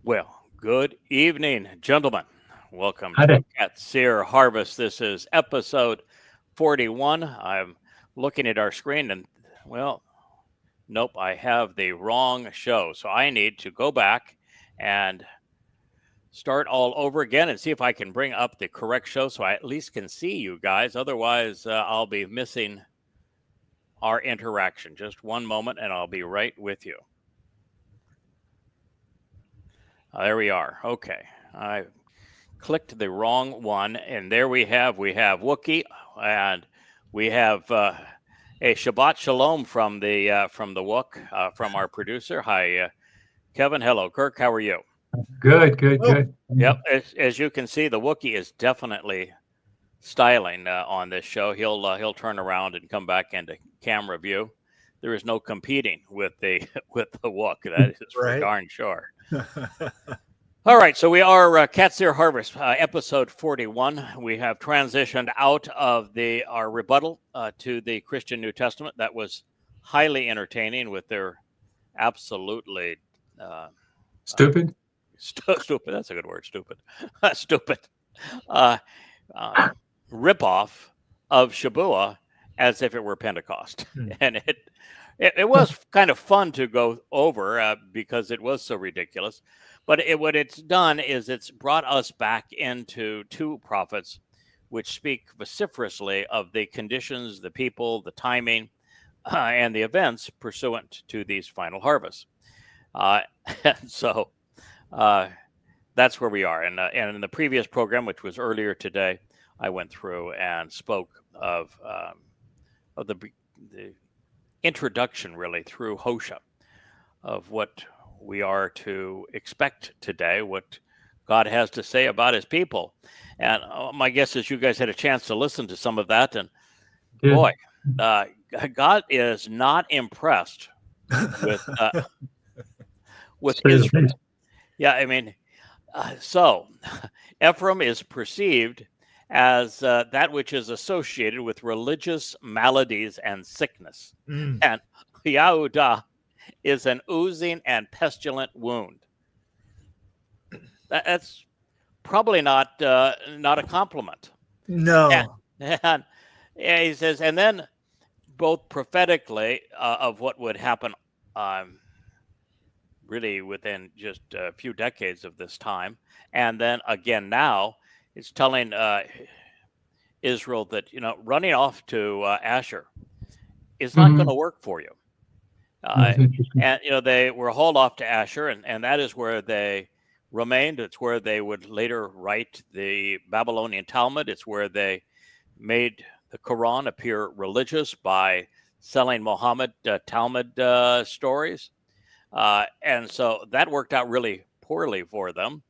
Well, good evening, gentlemen. Welcome Hi there. to Qatsyr Harvest. This is episode 41. I'm looking at our screen and, well, nope, I have the wrong show. So I need to go back and start all over again and see if I can bring up the correct show so I at least can see you guys. Otherwise, I'll be missing our interaction. Just one moment and I'll be right with you. There we are. Okay. I clicked the wrong one, and there we have Wookie, and we have a Shabbat Shalom from the Wook, from our producer. Hi, Kevin. Hello, Kirk. How are you? Good. Yep. As you can see, the Wookie is definitely styling on this show. He'll turn around and come back into camera view. There is no competing with the with the Wook. That is for darn sure. All right, so we are Qatsyr Harvest, episode 41. We have transitioned out of our rebuttal to the Christian New Testament. That was highly entertaining with their absolutely stupid. Stupid. That's a good word. Stupid. Stupid. Ripoff of Shabbat as if it were Pentecost, and it was kind of fun to go over because it was so ridiculous. But what it's done is it's brought us back into two prophets which speak vociferously of the conditions, the people, the timing, and the events pursuant to these final harvests. So that's where we are. And in the previous program, which was earlier today, I went through and spoke of the introduction, really, through Hosea, of what we are to expect today, what God has to say about his people. And my guess is you guys had a chance to listen to some of that. And boy, God is not impressed with Israel. Yeah, I mean, so Ephraim is perceived as that which is associated with religious maladies and sickness. And Yehudah is an oozing and pestilent wound. That's probably not a compliment. No. And he says, and then both prophetically of what would happen really within just a few decades of this time. And then again now, it's telling Israel that, running off to Asher is not going to work for you. And they were hauled off to Asher, and that is where they remained. It's where they would later write the Babylonian Talmud. It's where they made the Quran appear religious by selling Muhammad Talmud stories. And so that worked out really poorly for them.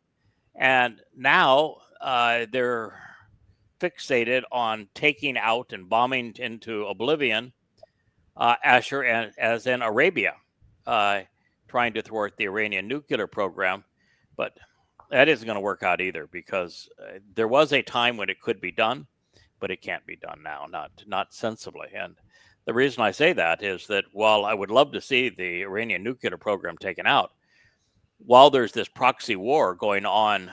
And now they're fixated on taking out and bombing into oblivion Asher, as in Arabia, trying to thwart the Iranian nuclear program. But that isn't going to work out either, because there was a time when it could be done, but it can't be done now, not sensibly. And the reason I say that is that while I would love to see the Iranian nuclear program taken out, while there's this proxy war going on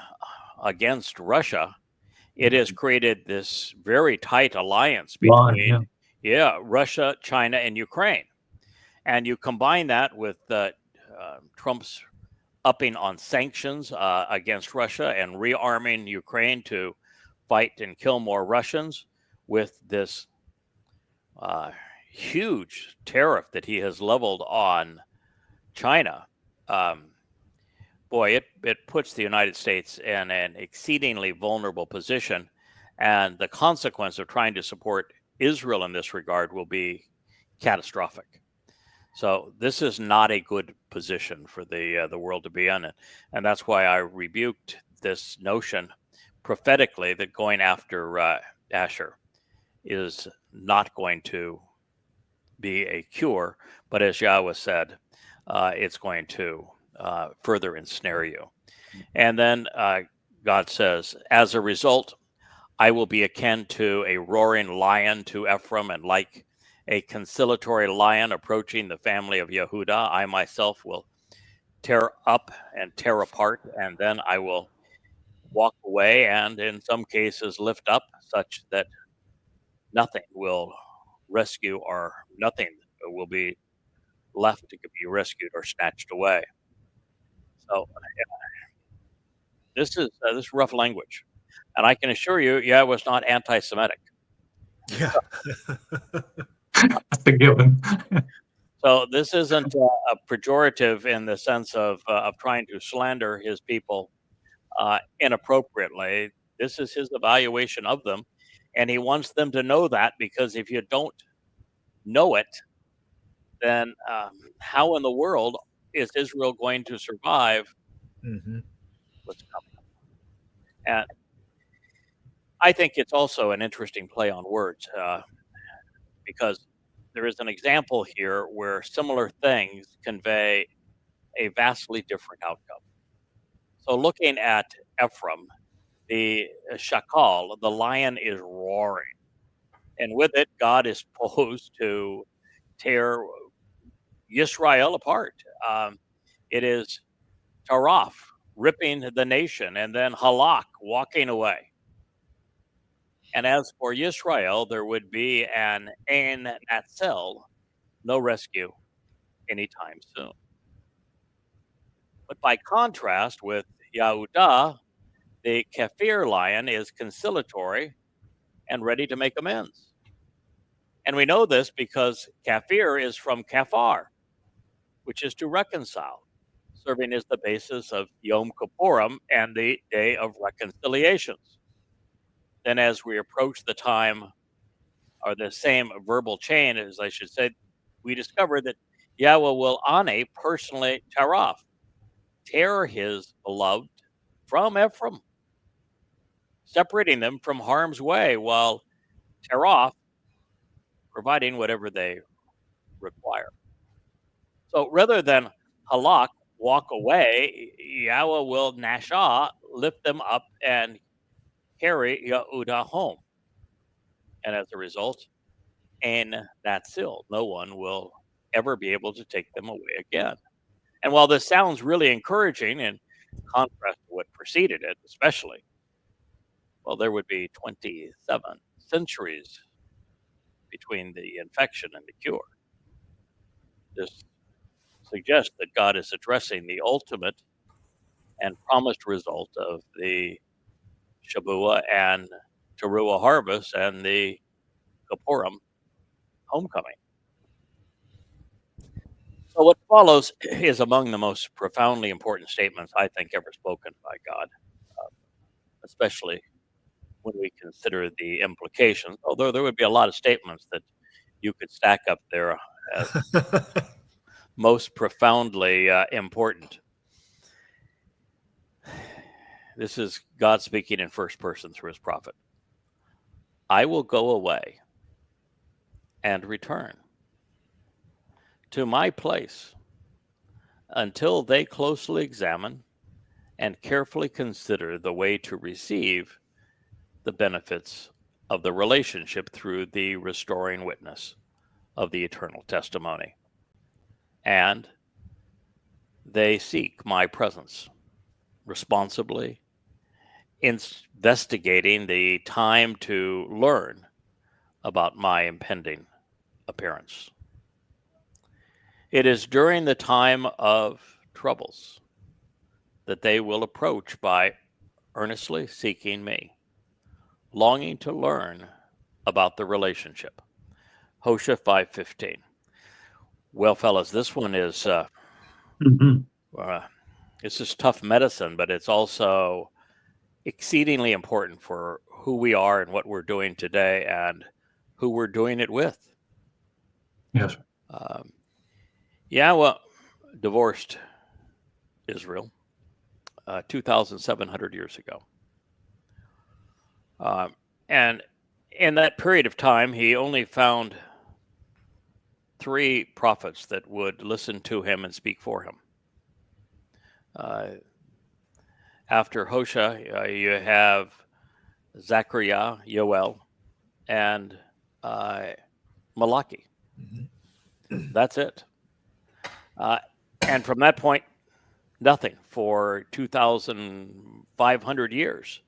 against Russia, it has created this very tight alliance between Russia, China, and Ukraine. And you combine that with Trump's upping on sanctions against Russia and rearming Ukraine to fight and kill more Russians, with this huge tariff that he has leveled on China. Boy, it puts the United States in an exceedingly vulnerable position. And the consequence of trying to support Israel in this regard will be catastrophic. So this is not a good position for the world to be in, and that's why I rebuked this notion prophetically that going after Asher is not going to be a cure, but as Yahweh said, it's going to further ensnare you. And then God says, as a result, I will be akin to a roaring lion to Ephraim, and like a conciliatory lion approaching the family of Yehudah, I myself will tear up and tear apart, and then I will walk away and in some cases lift up such that nothing will rescue or nothing will be left to be rescued or snatched away. So this is rough language, and I can assure you, it was not anti-Semitic. Yeah. That's a given. So this isn't a pejorative in the sense of trying to slander his people inappropriately. This is his evaluation of them, and he wants them to know that, because if you don't know it, then how in the world is Israel going to survive what's coming? And I think it's also an interesting play on words, because there is an example here where similar things convey a vastly different outcome. So looking at Ephraim, the shakal, the lion, is roaring, and with it, God is posed to tear Yisrael apart. It is Taraf, ripping the nation, and then Halak, walking away. And as for Yisrael, there would be an Ein Natzel, no rescue anytime soon. But by contrast with Yahudah, the Kafir lion is conciliatory and ready to make amends. And we know this because Kafir is from Kafar, which is to reconcile, serving as the basis of Yom Kippurim and the Day of Reconciliations. Then as we approach the time, or the same verbal chain, as I should say, we discover that Yahweh will Ane personally tear his beloved from Ephraim, separating them from harm's way, while Terah providing whatever they require. So rather than Halak, walk away, Yahweh will Nashah, lift them up and carry Yehudah home. And as a result, and that's still, no one will ever be able to take them away again. And while this sounds really encouraging in contrast to what preceded it, especially, well, there would be 27 centuries between the infection and the cure. This suggests that God is addressing the ultimate and promised result of the Shabbat and Teruah harvest and the Kippurim homecoming. So what follows is among the most profoundly important statements I think ever spoken by God, especially when we consider the implications, although there would be a lot of statements that you could stack up there as most profoundly important. This is God speaking in first person through his prophet. I will go away and return to my place until they closely examine and carefully consider the way to receive the benefits of the relationship through the restoring witness of the eternal testimony. And they seek my presence responsibly, investigating the time to learn about my impending appearance. It is during the time of troubles that they will approach by earnestly seeking me, longing to learn about the relationship. Hosea 5:15. Well, fellas, this one is this is tough medicine, but it's also exceedingly important for who we are and what we're doing today and who we're doing it with. Yes. Yahweh divorced Israel 2,700 years ago. And in that period of time, he only found 3 prophets that would listen to him and speak for him. After Hosea, you have Zechariah, Yoel, and Malachi. That's it. And from that point, nothing for 2,500 years.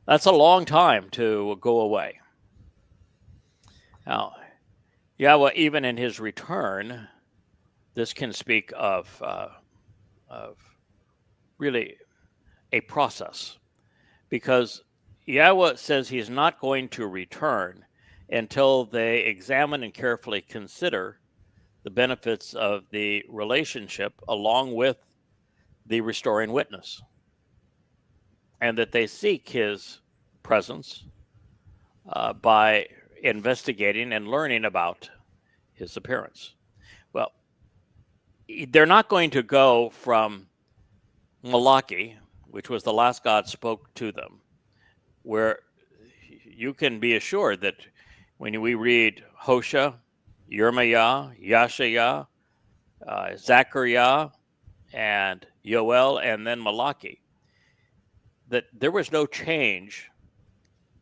That's a long time to go away. Now, Yahweh, even in his return, this can speak of really a process, because Yahweh says he's not going to return until they examine and carefully consider the benefits of the relationship along with the restoring witness, and that they seek his presence by investigating and learning about his appearance. Well, they're not going to go from Malachi, which was the last God spoke to them, where you can be assured that when we read Hosea, Yirmiah, Yashaya, Zechariah, and Yoel, and then Malachi, that there was no change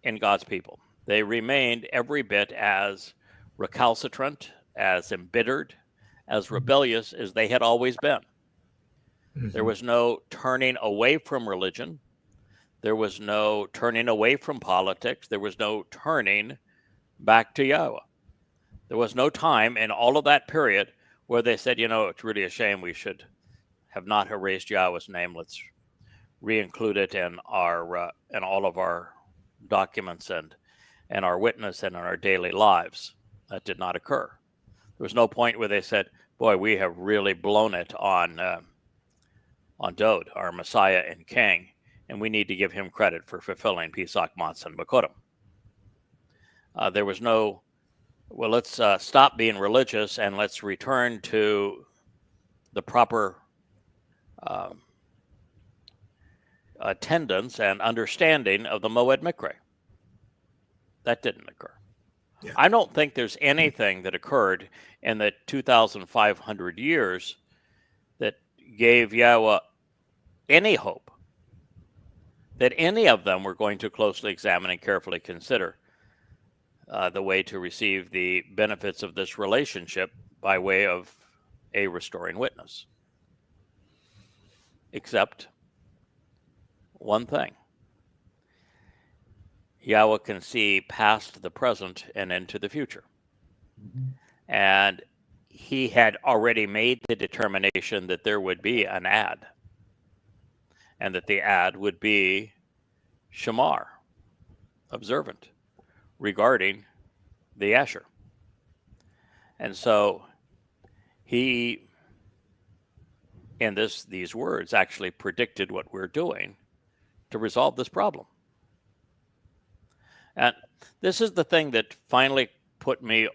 in God's people. They remained every bit as recalcitrant, as embittered, as rebellious as they had always been. There was no turning away from religion. There was no turning away from politics. There was no turning back to Yahweh. There was no time in all of that period where they said, it's really a shame we should have not erased Yahweh's name. Let's re-include it in all of our documents and our witness and in our daily lives. That did not occur. There was no point where they said, boy, we have really blown it on Dode, our Messiah and King, and we need to give him credit for fulfilling Pesach, Matzah, and Bakodim. There was no, well, let's stop being religious and let's return to the proper attendance and understanding of the Moed Mikre. That didn't occur. Yeah. I don't think there's anything that occurred in the 2,500 years that gave Yahweh any hope that any of them were going to closely examine and carefully consider the way to receive the benefits of this relationship by way of a restoring witness. Except one thing. Yahweh can see past the present and into the future. And he had already made the determination that there would be an ad, and that the ad would be shamar, observant, regarding the Asher. And so he, in these words, actually predicted what we're doing to resolve this problem. And this is the thing that finally put me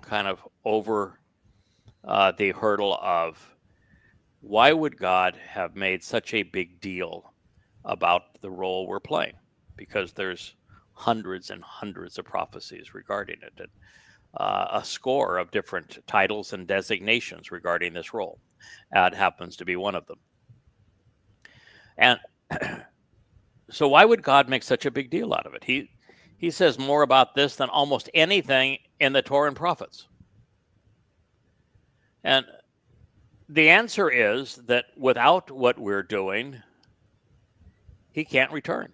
kind of over the hurdle of why would God have made such a big deal about the role we're playing? Because there's hundreds and hundreds of prophecies regarding it, and a score of different titles and designations regarding this role. Ad happens to be one of them. And so why would God make such a big deal out of it? He says more about this than almost anything in the Torah and prophets. And the answer is that without what we're doing, he can't return.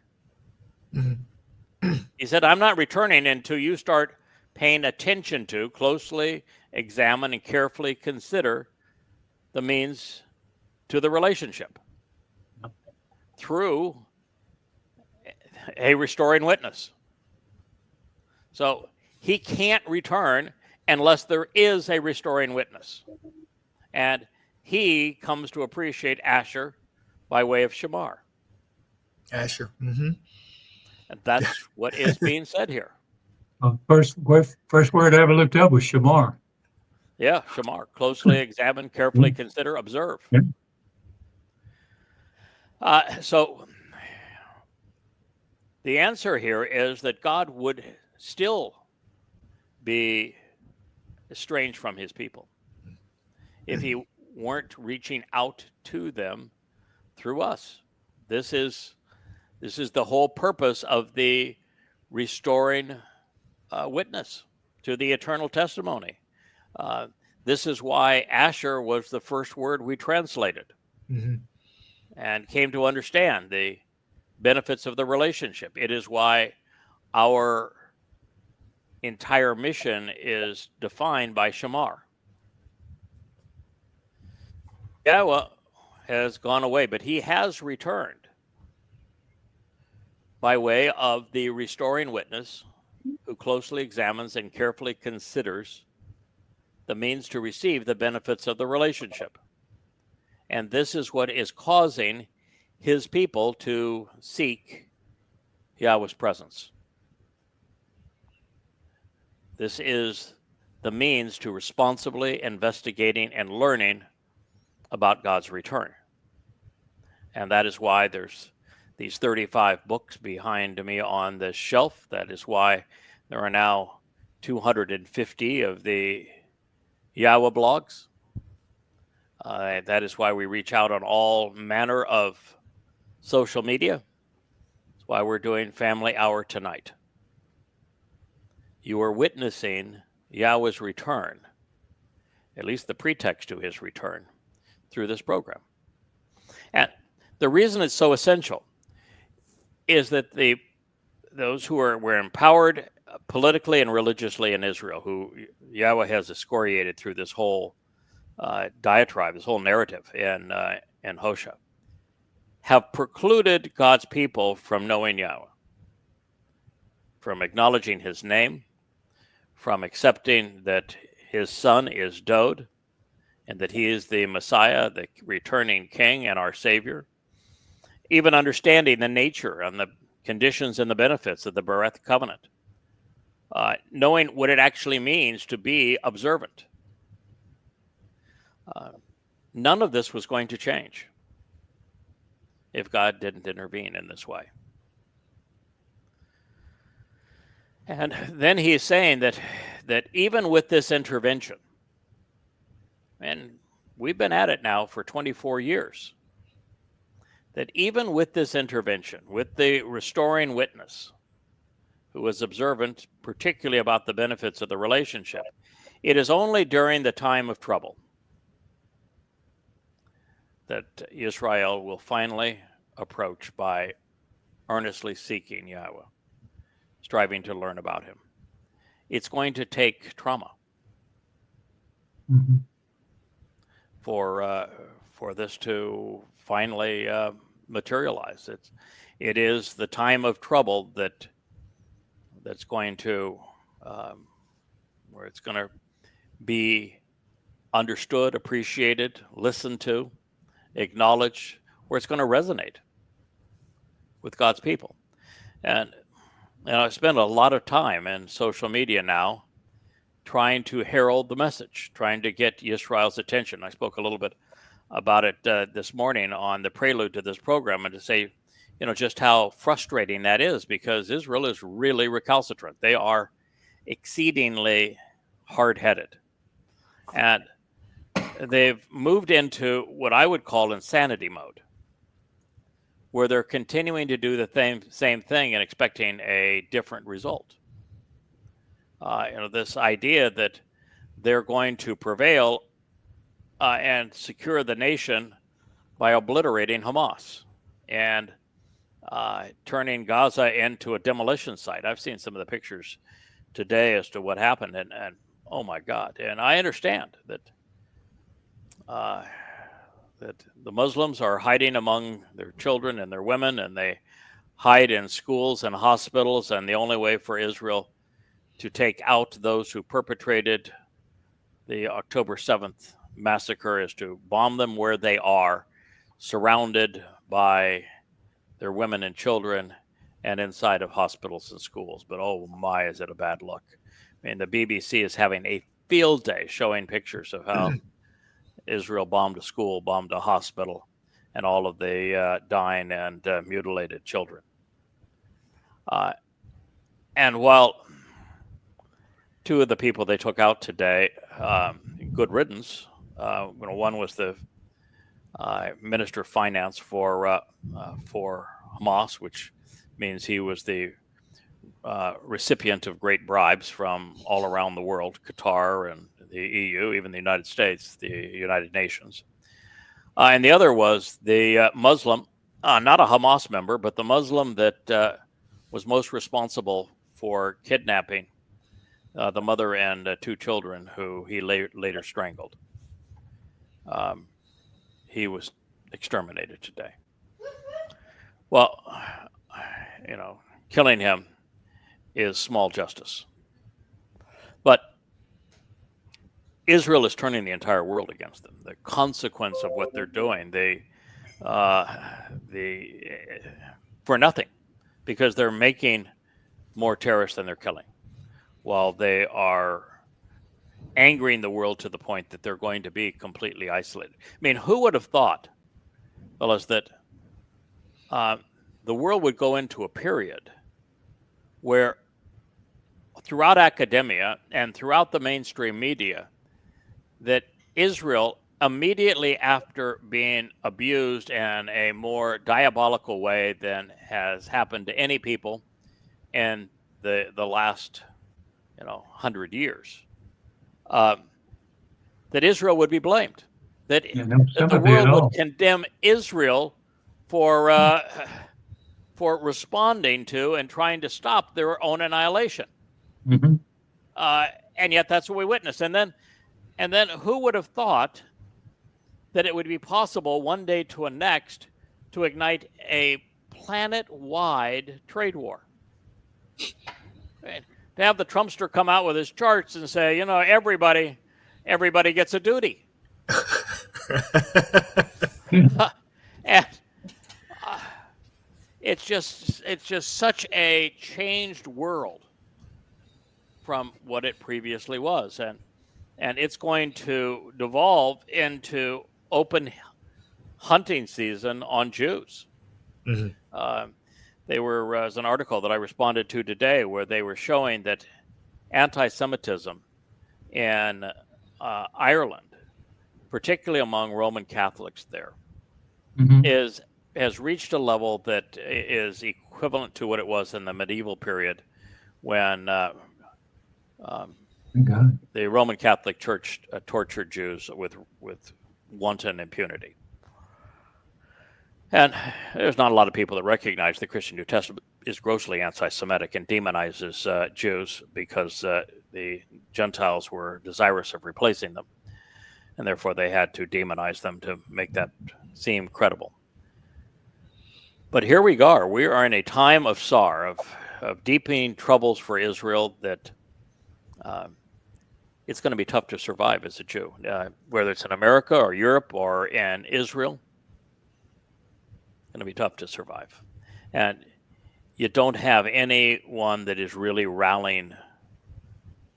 He said, I'm not returning until you start paying attention to, closely examine, and carefully consider the means to the relationship through a restoring witness. So he can't return unless there is a restoring witness. And he comes to appreciate Asher by way of Shamar. Asher. And that's what is being said here. First word I ever looked up was Shamar. Yeah, Shamar. Closely examine, carefully consider, observe. So the answer here is that God would still be estranged from his people if he weren't reaching out to them through us. This is the whole purpose of the restoring witness to the eternal testimony. This is why Asher was the first word we translated. and came to understand the benefits of the relationship. It is why our entire mission is defined by Shamar. Yahweh has gone away, but he has returned by way of the restoring witness who closely examines and carefully considers the means to receive the benefits of the relationship. And this is what is causing his people to seek Yahweh's presence. This is the means to responsibly investigating and learning about God's return. And that is why there's these 35 books behind me on the shelf. That is why there are now 250 of the Yahweh blogs. That is why we reach out on all manner of social media. That's why we're doing Family Hour tonight. You are witnessing Yahweh's return, at least the pretext to his return, through this program. And the reason it's so essential is that those who were empowered politically and religiously in Israel, who Yahweh has excoriated through this whole diatribe, this whole narrative in Hosea, have precluded God's people from knowing Yahweh, from acknowledging his name, from accepting that his son is Dod, and that he is the Messiah, the returning King and our Savior, even understanding the nature and the conditions and the benefits of the Bereth covenant, knowing what it actually means to be observant. None of this was going to change if God didn't intervene in this way. And then he is saying that even with this intervention, and we've been at it now for 24 years, that even with this intervention, with the restoring witness who was observant, particularly about the benefits of the relationship, it is only during the time of trouble that Israel will finally approach by earnestly seeking Yahweh, striving to learn about him. It's going to take trauma for this to finally materialize. It is the time of trouble that's going to where it's going to be understood, appreciated, listened to, acknowledged, where it's going to resonate with God's people. And I spend a lot of time in social media now trying to herald the message, trying to get Israel's attention. I spoke a little bit about it this morning on the prelude to this program, and to say, just how frustrating that is, because Israel is really recalcitrant. They are exceedingly hard-headed. And they've moved into what I would call insanity mode, where they're continuing to do the same thing and expecting a different result. This idea that they're going to prevail and secure the nation by obliterating Hamas and turning Gaza into a demolition site. I've seen some of the pictures today as to what happened, and oh my God! And I understand that the Muslims are hiding among their children and their women, and they hide in schools and hospitals, and the only way for Israel to take out those who perpetrated the October 7th massacre is to bomb them where they are, surrounded by their women and children and inside of hospitals and schools. But oh my, is it a bad look. I mean, the BBC is having a field day showing pictures of how Israel bombed a school, bombed a hospital, and all of the dying and mutilated children. And while two of the people they took out today, good riddance, one was the Minister of Finance for Hamas, which means he was the recipient of great bribes from all around the world, Qatar and the EU, even the United States, the United Nations. And the other was the Muslim, not a Hamas member, but the Muslim that was most responsible for kidnapping the mother and two children who he later strangled. He was exterminated today. Well, killing him is small justice. But Israel is turning the entire world against them. The consequence of what they're doing, for nothing, because they're making more terrorists than they're killing, while they are angering the world to the point that they're going to be completely isolated. I mean, who would have thought, fellas, that the world would go into a period where throughout academia and throughout the mainstream media, that Israel, immediately after being abused in a more diabolical way than has happened to any people in the last 100 years, that Israel would be blamed, that the world would condemn Israel for responding to and trying to stop their own annihilation. Mm-hmm. And yet that's what we witnessed. And then who would have thought that it would be possible one day to a next to ignite a planet-wide trade war? To have the Trumpster come out with his charts and say, everybody gets a duty. And it's just such a changed world from what it previously was, and it's going to devolve into open hunting season on Jews. Mm-hmm. There's an article that I responded to today where they were showing that anti-Semitism in Ireland, particularly among Roman Catholics there, mm-hmm. has reached a level that is equivalent to what it was in the medieval period when the Roman Catholic Church tortured Jews with wanton impunity. And there's not a lot of people that recognize the Christian New Testament is grossly anti-Semitic and demonizes Jews because the Gentiles were desirous of replacing them, and therefore they had to demonize them to make that seem credible. But here we are. We are in a time of sorrow, of deepening troubles for Israel that it's going to be tough to survive as a Jew, whether it's in America or Europe or in Israel. Going to be tough to survive, and you don't have anyone that is really rallying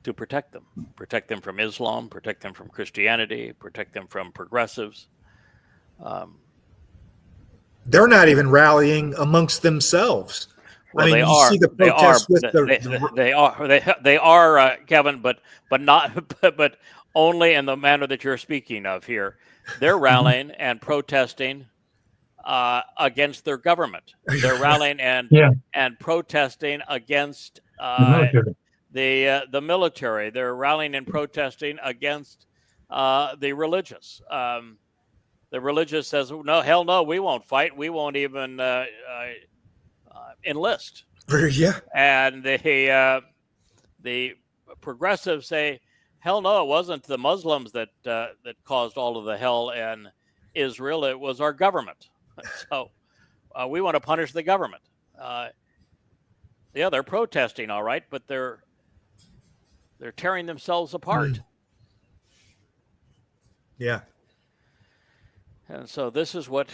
to protect them from Islam, protect them from Christianity, protect them from progressives. They're not even rallying amongst themselves. Well, I mean, you see the protests they are, Kevin, but only in the manner that you're speaking of here. They're rallying and protesting against their government. They're rallying and protesting against the military. They're rallying and protesting against the religious. The religious says, no, hell no, we won't fight. We won't even enlist. Yeah. And the progressives say, hell no, it wasn't the Muslims that caused all of the hell in Israel. It was our government. So we want to punish the government. They're protesting, all right, but they're tearing themselves apart. Yeah. And so this is what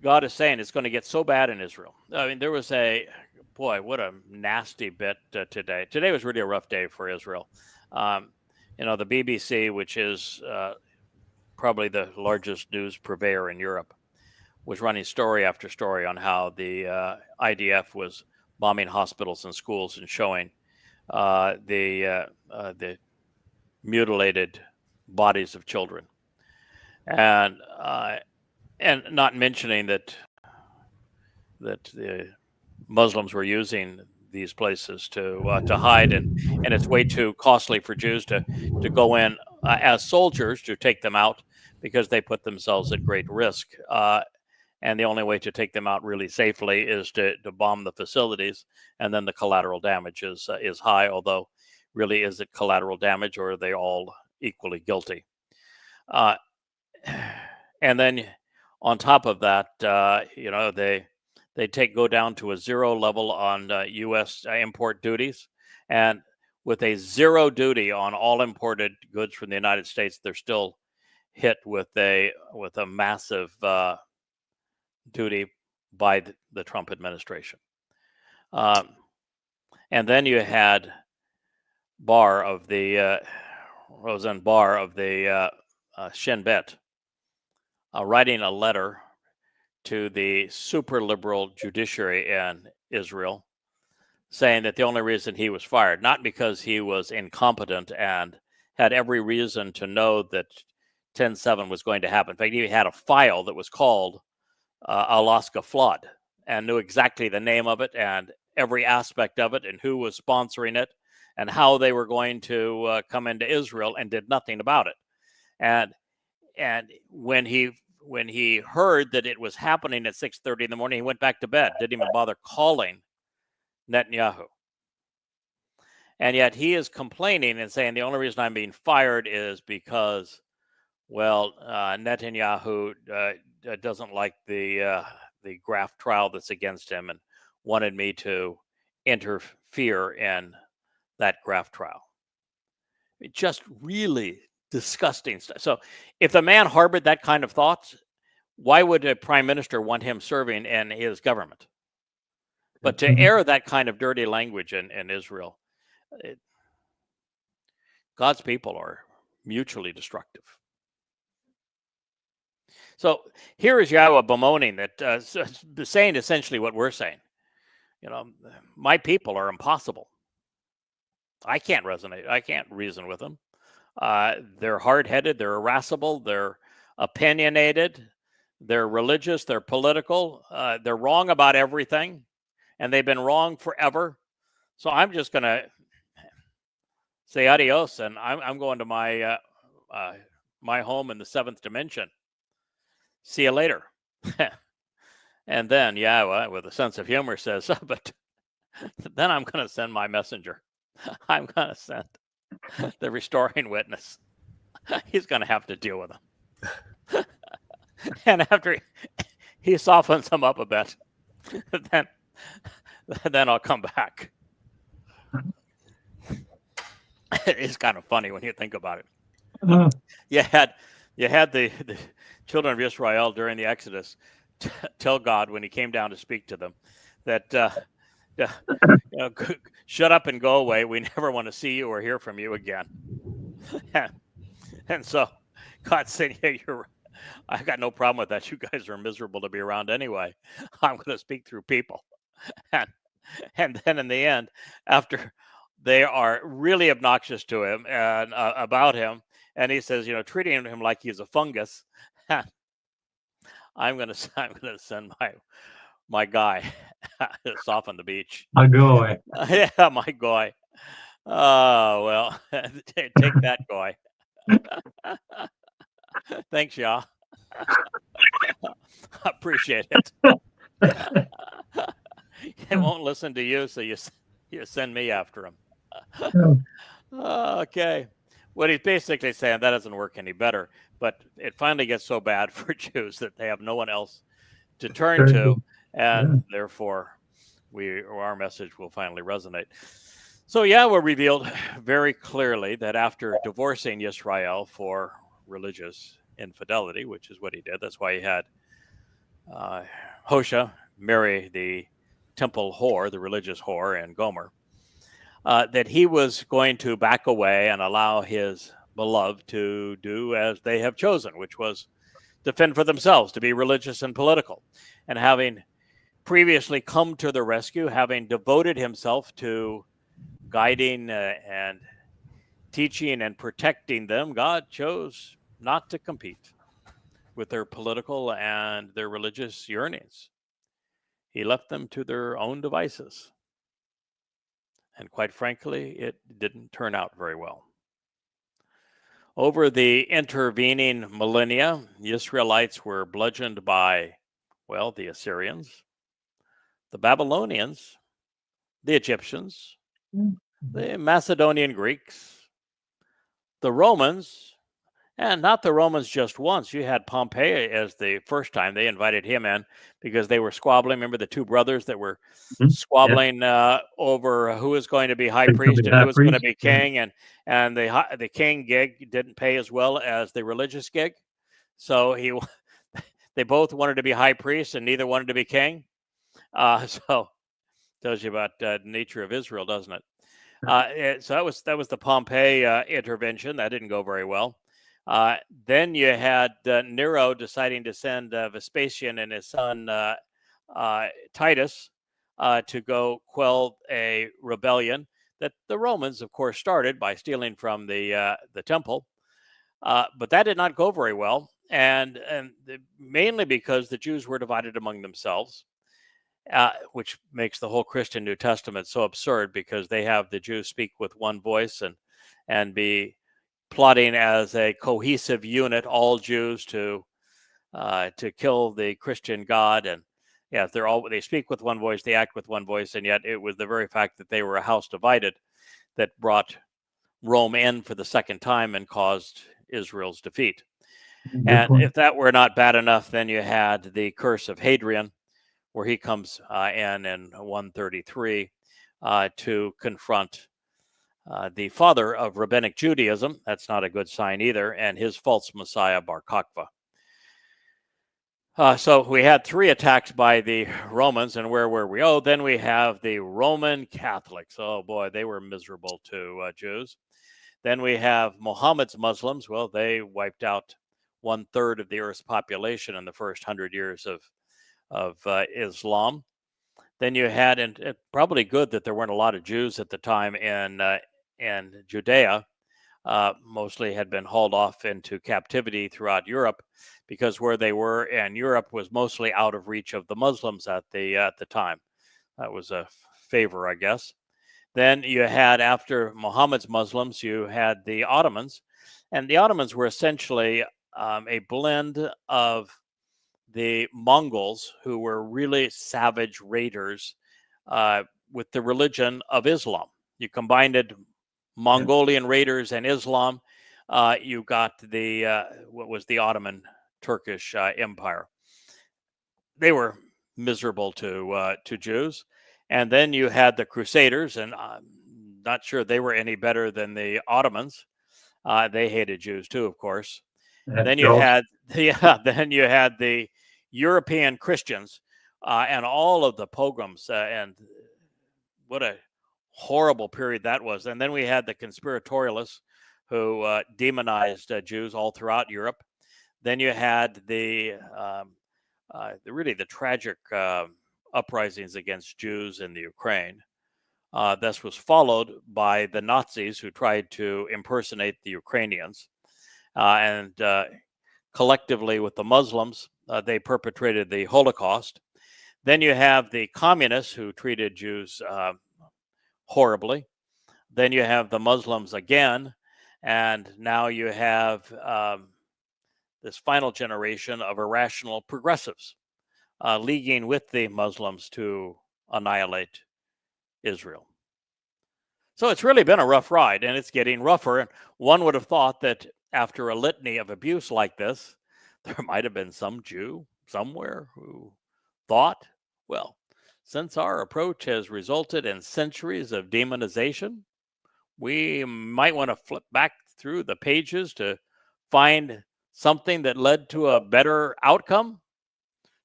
God is saying. It's going to get so bad in Israel. I mean, there was what a nasty bit today. Today was really a rough day for Israel. The BBC, which is probably the largest news purveyor in Europe, was running story after story on how the IDF was bombing hospitals and schools and showing the mutilated bodies of children, and not mentioning that the Muslims were using these places to hide, and it's way too costly for Jews to go in as soldiers to take them out, because they put themselves at great risk. And the only way to take them out really safely is to bomb the facilities, and then the collateral damage is high. Although, really, is it collateral damage, or are they all equally guilty? And then, on top of that, they go down to a zero level on U.S. Import duties, and with a zero duty on all imported goods from the United States, they're still hit with a massive duty by the Trump administration. And then you had Roseanne Barr of the Shin Bet writing a letter to the super liberal judiciary in Israel, saying that the only reason he was fired, not because he was incompetent and had every reason to know that 10/7 was going to happen. In fact, he had a file that was called Alaska Flood, and knew exactly the name of it and every aspect of it and who was sponsoring it and how they were going to come into Israel, and did nothing about it. And when he heard that it was happening at 6:30 in the morning, he went back to bed, didn't even bother calling Netanyahu. And yet he is complaining and saying the only reason I'm being fired is because, well, Netanyahu doesn't like the graft trial that's against him and wanted me to interfere in that graft trial. It's just really disgusting stuff. So if the man harbored that kind of thoughts, why would a prime minister want him serving in his government? But to air that kind of dirty language in Israel, God's people are mutually destructive. So here is Yahweh bemoaning that, saying essentially what we're saying. My people are impossible. I can't resonate. I can't reason with them. They're hard-headed. They're irascible. They're opinionated. They're religious. They're political. They're wrong about everything, and they've been wrong forever. So I'm just going to say adios, and I'm going to my my home in the seventh dimension. See you later. And then Yahweh, with a sense of humor, says, but then I'm going to send my messenger. I'm going to send the restoring witness. He's going to have to deal with them. And after he softens them up a bit, then I'll come back. It's kind of funny when you think about it. You had the children of Israel during the Exodus tell God, when he came down to speak to them, that shut up and go away. We never want to see you or hear from you again. And so God said, yeah, I got no problem with that. You guys are miserable to be around anyway. I'm going to speak through people. And then in the end, after they are really obnoxious to him and about him, and he says, treating him like he's a fungus, I'm gonna send my guy off on the beach. My guy. Yeah, my guy. Oh, well, take that, guy. Thanks, Yah. Appreciate it. He won't listen to you, so you send me after him. Okay. What he's basically saying, that doesn't work any better. But it finally gets so bad for Jews that they have no one else to turn to, and therefore our message will finally resonate. So Yahweh revealed very clearly that after divorcing Yisrael for religious infidelity, which is what he did, that's why he had Hosea marry the temple whore, the religious whore, and Gomer, that he was going to back away and allow his beloved to do as they have chosen, which was to fend for themselves, to be religious and political. And having previously come to the rescue, having devoted himself to guiding and teaching and protecting them, God chose not to compete with their political and their religious yearnings. He left them to their own devices. And quite frankly, it didn't turn out very well. Over the intervening millennia, the Israelites were bludgeoned by, well, the Assyrians, the Babylonians, the Egyptians, the Macedonian Greeks, the Romans, and not the Romans just once. You had Pompey as the first time. They invited him in because they were squabbling. Remember the two brothers that were Yeah. squabbling over who was going to be high Who's gonna be priest and high who was going to priest? be Yeah. king, and the king gig didn't pay as well as the religious gig, so they both wanted to be high priest and neither wanted to be king. So tells you about the nature of Israel, doesn't it? So that was the Pompey intervention. That didn't go very well. Then you had Nero deciding to send Vespasian and his son Titus to go quell a rebellion that the Romans, of course, started by stealing from the temple. But that did not go very well, and mainly because the Jews were divided among themselves. Which makes the whole Christian New Testament so absurd because they have the Jews speak with one voice and be plotting as a cohesive unit, all Jews to kill the Christian God. And yeah, they speak with one voice, they act with one voice, and yet it was the very fact that they were a house divided that brought Rome in for the second time and caused Israel's defeat. Good And point. if that were not bad enough, then you had the curse of Hadrian, where he comes in 133 to confront the father of rabbinic Judaism. That's not a good sign either, and his false messiah, Bar Kokhba. So we had 3 attacks by the Romans, and where were we? Oh, then we have the Roman Catholics. Oh boy, they were miserable to Jews. Then we have Muhammad's Muslims. Well, they wiped out 1/3 of the Earth's population in the first 100 years of Islam. Then you had, and probably good that there weren't a lot of Jews at the time in Judea. Mostly had been hauled off into captivity throughout Europe because where they were in Europe was mostly out of reach of the Muslims at the time. That was a favor, I guess. Then you had, after Muhammad's Muslims, you had the Ottomans, and the Ottomans were essentially a blend of the Mongols, who were really savage raiders, with the religion of Islam. You combined Mongolian raiders and Islam. You got what was the Ottoman Turkish Empire. They were miserable to Jews. And then you had the Crusaders, and I'm not sure they were any better than the Ottomans. They hated Jews too, of course. And then you had the European Christians and all of the pogroms, and what a horrible period that was. And then we had the conspiratorialists who demonized Jews all throughout Europe. Then you had the tragic uprisings against Jews in the Ukraine. This was followed by the Nazis, who tried to impersonate the Ukrainians. And collectively with the Muslims, they perpetrated the Holocaust. Then you have the communists, who treated Jews horribly. Then you have the Muslims again. And now you have this final generation of irrational progressives leaguing with the Muslims to annihilate Israel. So it's really been a rough ride, and it's getting rougher. And one would have thought that after a litany of abuse like this, there might have been some Jew somewhere who thought, well, since our approach has resulted in centuries of demonization, we might want to flip back through the pages to find something that led to a better outcome.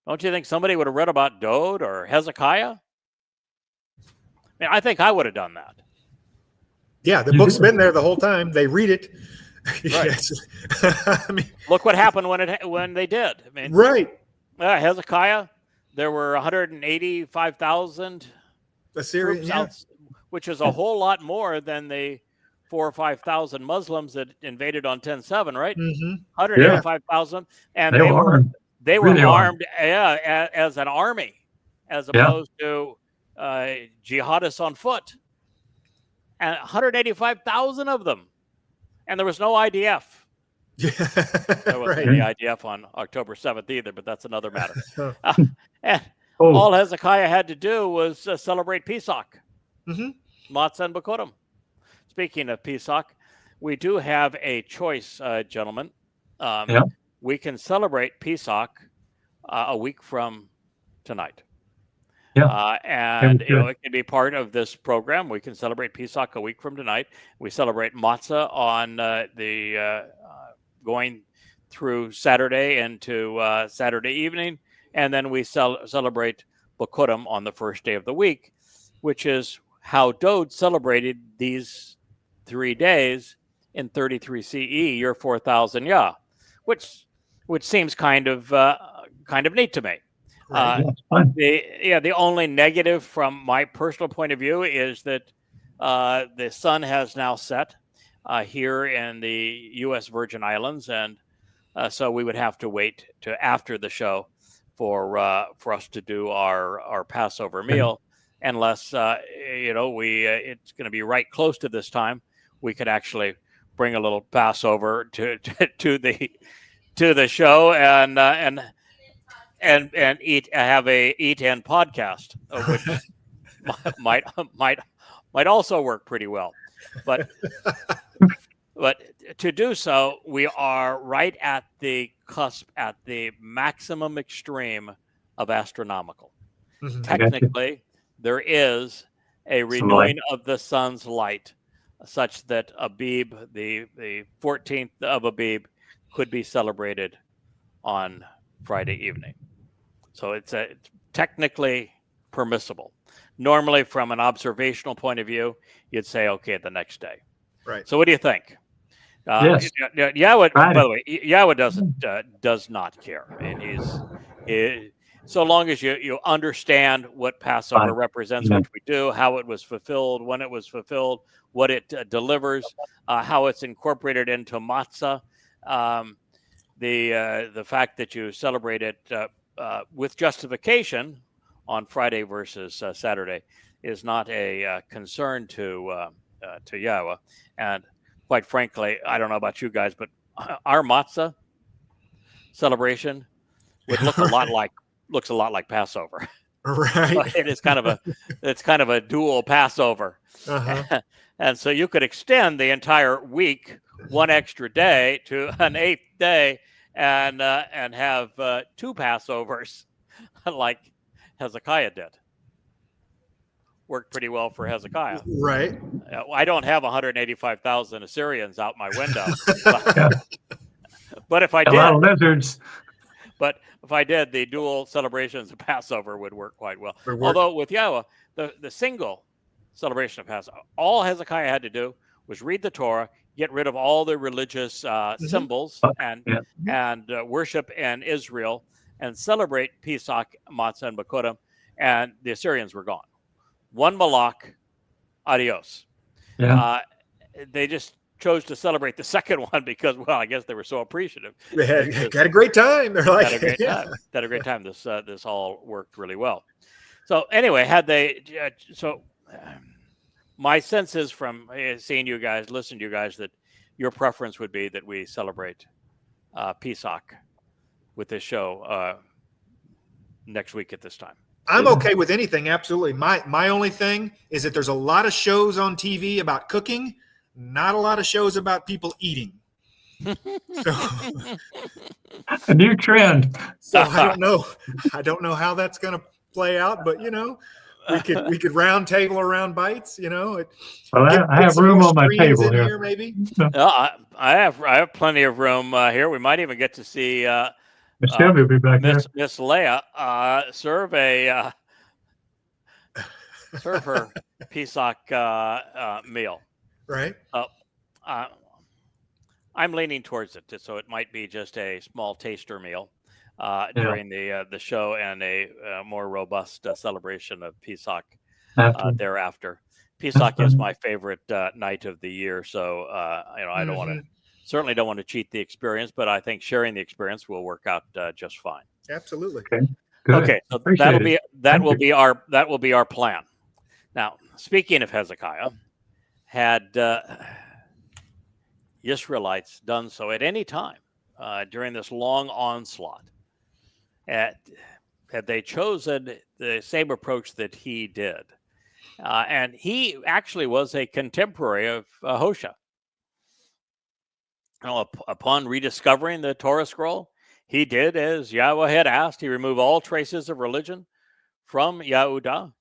Don't you think somebody would have read about Dode or Hezekiah? I mean, I think I would have done that. Yeah, the book's been there the whole time. They read it. Right. Yes. I mean, look what happened when they did. I mean, right. Hezekiah, there were 185,000 Assyrian, troops out, which is a whole lot more than the 4,000 or 5,000 Muslims that invaded on 10/7, right? Mm-hmm. 185,000, and they were really armed as an army, as opposed to jihadists on foot. And 185,000 of them, and there was no IDF. Yeah, There wasn't right. any IDF on October 7th either, but that's another matter. And Oh, all Hezekiah had to do was celebrate Pesach, Hmm. Matzah and Bekurim. Speaking of Pesach, we do have a choice, gentlemen. yeah. We can celebrate Pesach a week from tonight. Yeah. And we you know, could. it can be part of this program. We can celebrate Pesach a week from tonight. We celebrate Matzah on the going through Saturday into Saturday evening, and then we celebrate Bekurim on the first day of the week, which is how Dode celebrated these 3 days in 33 CE, year 4000 Yah, which seems kind of neat to me. Right. Yeah, it's fun. The only negative from my personal point of view is that the sun has now set here in the U.S. Virgin Islands, and so we would have to wait to after the show for us to do our Passover meal, unless it's going to be right close to this time. We could actually bring a little Passover to the show and have a eat in podcast, which might also work pretty well, but to do so, we are right at the cusp, at the maximum extreme of astronomical. Mhm. Technically, there is a renewing of the sun's light, such that Abib, the 14th of Abib, could be celebrated on Friday evening. So it's technically permissible. Normally, from an observational point of view, you'd say, okay, the next day. Right. So what do you think? Yes. Yahweh, by Friday. the way, Yahweh does not care. And so long as you understand what Passover Fine. represents, Yeah. which we do, how it was fulfilled, when it was fulfilled, what it delivers, how it's incorporated into matzah, the fact that you celebrate it with justification on Friday versus Saturday is not a concern to Yahweh. And quite frankly, I don't know about you guys, but our matzah celebration would look looks a lot like Passover. Right. It is kind of a dual Passover. Uh-huh. And so you could extend the entire week one extra day to an 8th day and have 2 Passovers like Hezekiah did. Worked pretty well for Hezekiah. Right. I don't have 185,000 Assyrians out my window, but if I A lot of did, lizards. the dual celebrations of Passover would work quite well. Would work. Although with Yahweh, the single celebration of Passover, all Hezekiah had to do was read the Torah, get rid of all the religious symbols and worship in Israel, and celebrate Pesach, Matzah, and Bekurim, and the Assyrians were gone. One Malak, adios. Yeah. They just chose to celebrate the second one because, well, I guess they were so appreciative. They had a great time. They're like, Had a great time. Had a great time. This all worked really well. So anyway, my sense is from seeing you guys, listening to you guys, that your preference would be that we celebrate Pesach with this show next week at this time. I'm okay with anything. Absolutely. My only thing is that there's a lot of shows on TV about cooking, not a lot of shows about people eating. So, A new trend. so I don't know how that's going to play out, but we could round table around bites. Well, I have room on my table here. Maybe. I have plenty of room here. We might even get to see Michelle will be back there. Miss Leia serve her Pesach meal. Right. I'm leaning towards it, so it might be just a small taster meal during the show, and a more robust celebration of Pesach thereafter. Pesach is my favorite night of the year, so I don't want to. Certainly don't want to cheat the experience, but I think sharing the experience will work out just fine. Absolutely. Okay. Good. Okay, so that will be our plan. Now, speaking of Hezekiah, Israelites done so at any time during this long onslaught, had they chosen the same approach that he did. And he actually was a contemporary of Hosea. Upon rediscovering the Torah scroll, he did as Yahweh had asked. He removed all traces of religion from Judah.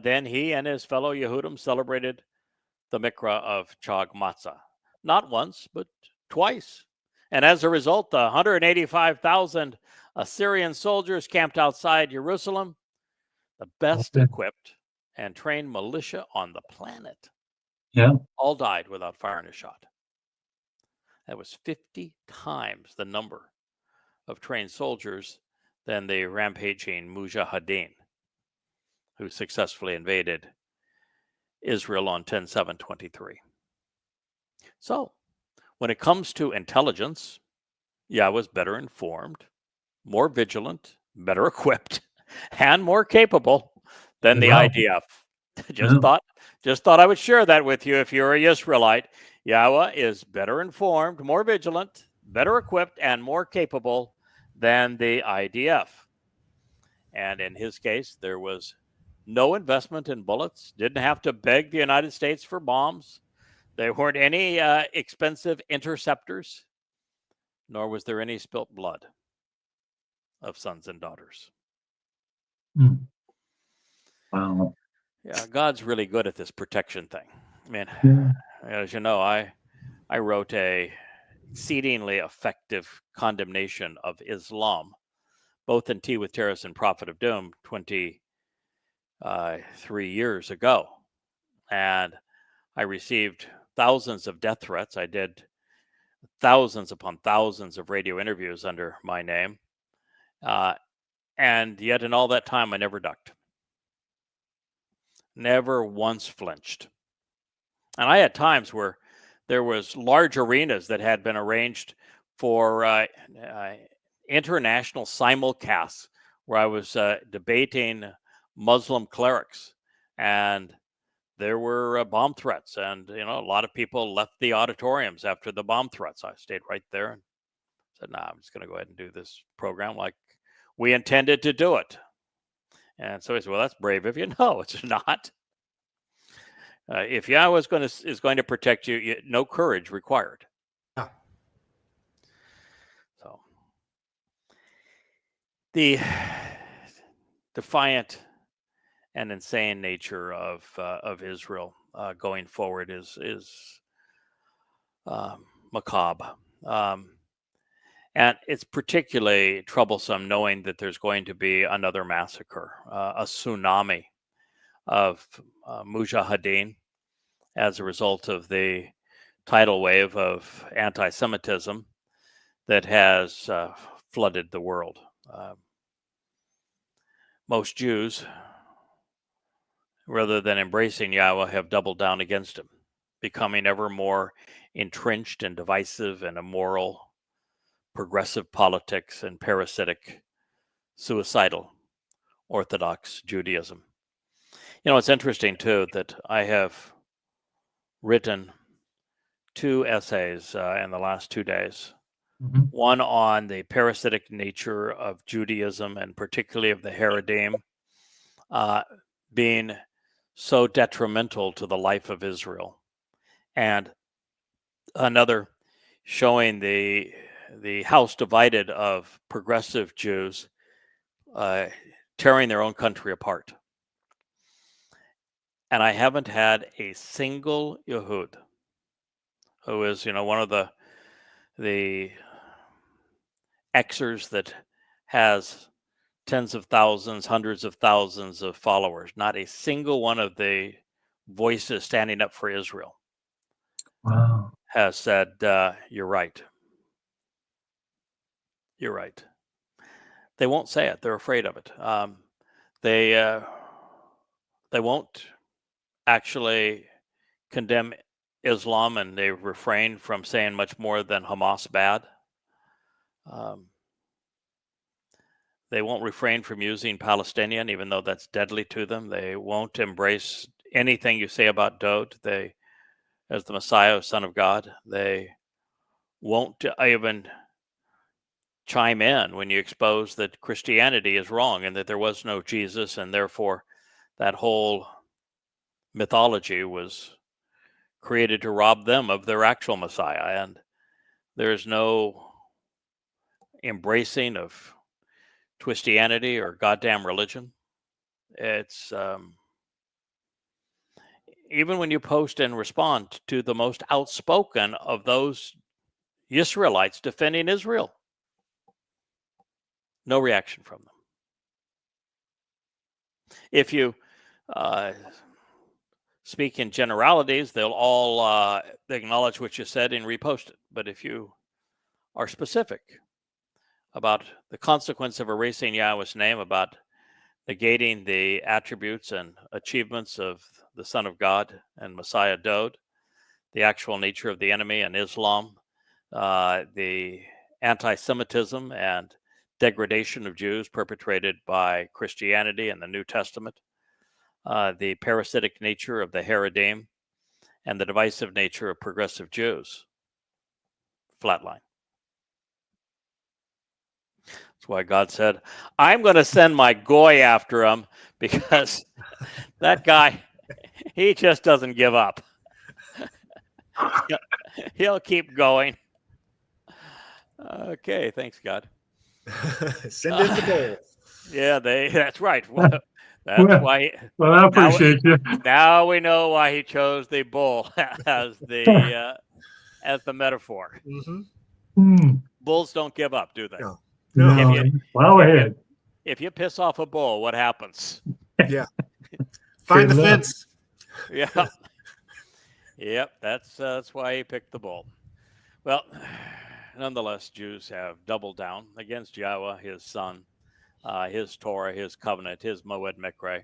Then he and his fellow Yehudim celebrated the Mikra of Chag Matzah, not once, but twice. And as a result, the 185,000 Assyrian soldiers camped outside Jerusalem, the best equipped and trained militia on the planet, all died without firing a shot. That was 50 times the number of trained soldiers than the rampaging Mujahideen, who successfully invaded Israel on 10/7/23. So, when it comes to intelligence, Yahweh's better informed, more vigilant, better equipped, and more capable than the IDF. Just thought I would share that with you. If you're a Israelite, Yahweh is better informed, more vigilant, better equipped, and more capable than the IDF. And in his case, there was no investment in bullets, didn't have to beg the United States for bombs. There weren't any expensive interceptors, nor was there any spilt blood of sons and daughters. Wow. Yeah, God's really good at this protection thing. I mean, as you know, I wrote a exceedingly effective condemnation of Islam, both in Tea with Terrorists and Prophet of Doom 23 years ago. And I received thousands of death threats. I did thousands upon thousands of radio interviews under my name. And yet in all that time, I never ducked. Never once flinched. And I had times where there was large arenas that had been arranged for international simulcasts where I was debating Muslim clerics, and there were bomb threats, and a lot of people left the auditoriums after the bomb threats. I stayed right there and said, "Nah, I'm just going to go ahead and do this program like we intended to do it." And so he said, "Well, that's brave of you." No, it's not. If Yahweh is going to protect you, no courage required. Yeah. So the defiant and insane nature of Israel going forward is macabre, and it's particularly troublesome knowing that there's going to be another massacre, a tsunami of Mujahideen as a result of the tidal wave of anti-Semitism that has flooded the world. Most Jews, rather than embracing Yahweh, have doubled down against him, becoming ever more entrenched and divisive and immoral, progressive politics and parasitic, suicidal Orthodox Judaism. It's interesting, too, that I have written 2 essays in the last 2 days. One on the parasitic nature of Judaism, and particularly of the Haredim, being so detrimental to the life of Israel, and another showing the house divided of progressive Jews tearing their own country apart. And I haven't had a single Yehud, who is, one of the Xers that has tens of thousands, hundreds of thousands of followers, not a single one of the voices standing up for Israel has said, "You're right. You're right." They won't say it. They're afraid of it. They won't actually condemn Islam, and they refrain from saying much more than Hamas bad. They won't refrain from using Palestinian, even though that's deadly to them. They won't embrace anything you say about Dode. They as the Messiah, Son of God. They won't even chime in when you expose that Christianity is wrong and that there was no Jesus, and therefore that whole mythology was created to rob them of their actual Messiah. And there's no embracing of Twistianity or goddamn religion. It's even when you post and respond to the most outspoken of those Israelites defending Israel, no reaction from them. If you speak in generalities, they'll all acknowledge what you said and repost it. But if you are specific about the consequence of erasing Yahweh's name, about negating the attributes and achievements of the Son of God and Messiah Dode, the actual nature of the enemy and Islam, the anti-Semitism and degradation of Jews perpetrated by Christianity and the New Testament, the parasitic nature of the Haredim, and the divisive nature of progressive Jews. Flatline. That's why God said, I'm going to send my goy after him, because that guy, he just doesn't give up. He'll keep going. Okay, thanks, God. Send in the bowl. Yeah, that's right. That's why. Well, I appreciate you. Now we know why he chose the bull as the metaphor. Bulls don't give up, do they? No. No. Well ahead. If you piss off a bull, what happens? Yeah. Find the fence. Yeah. Yep. That's why he picked the bull. Well, nonetheless, Jews have doubled down against Yahweh, his son, his Torah, his covenant, his Moed Mikre,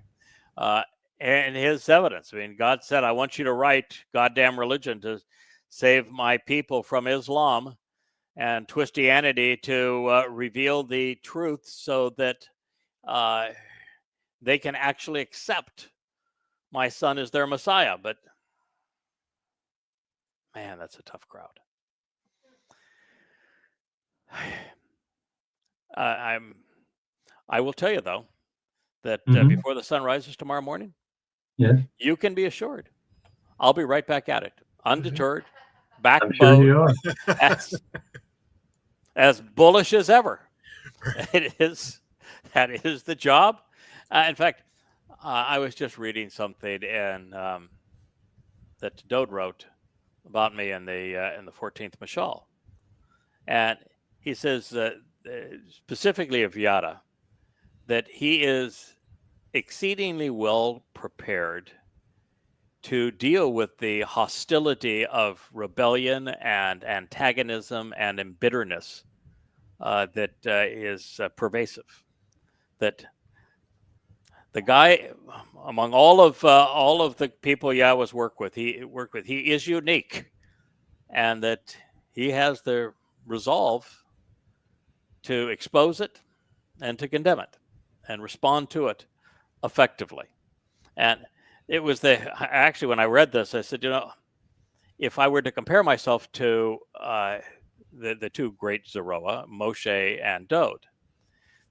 and his evidence. I mean, God said, I want you to write goddamn religion to save my people from Islam and Twistianity, to reveal the truth so that they can actually accept my son as their Messiah. But man, that's a tough crowd. I will tell you, though, that before the sun rises tomorrow morning, you can be assured I'll be right back at it, undeterred, backbone, as bullish as ever. That is the job. In fact, I was just reading something that Dode wrote about me in the 14th Mashal, and he says specifically of Yada that he is exceedingly well prepared to deal with the hostility of rebellion and antagonism and embitterness that is pervasive. That the guy, among all of the people Yahweh's worked with, he is unique, and that he has the resolve to expose it and to condemn it and respond to it effectively. And it was actually, when I read this, I said, if I were to compare myself to the two great Zeroah, Moshe and Dode,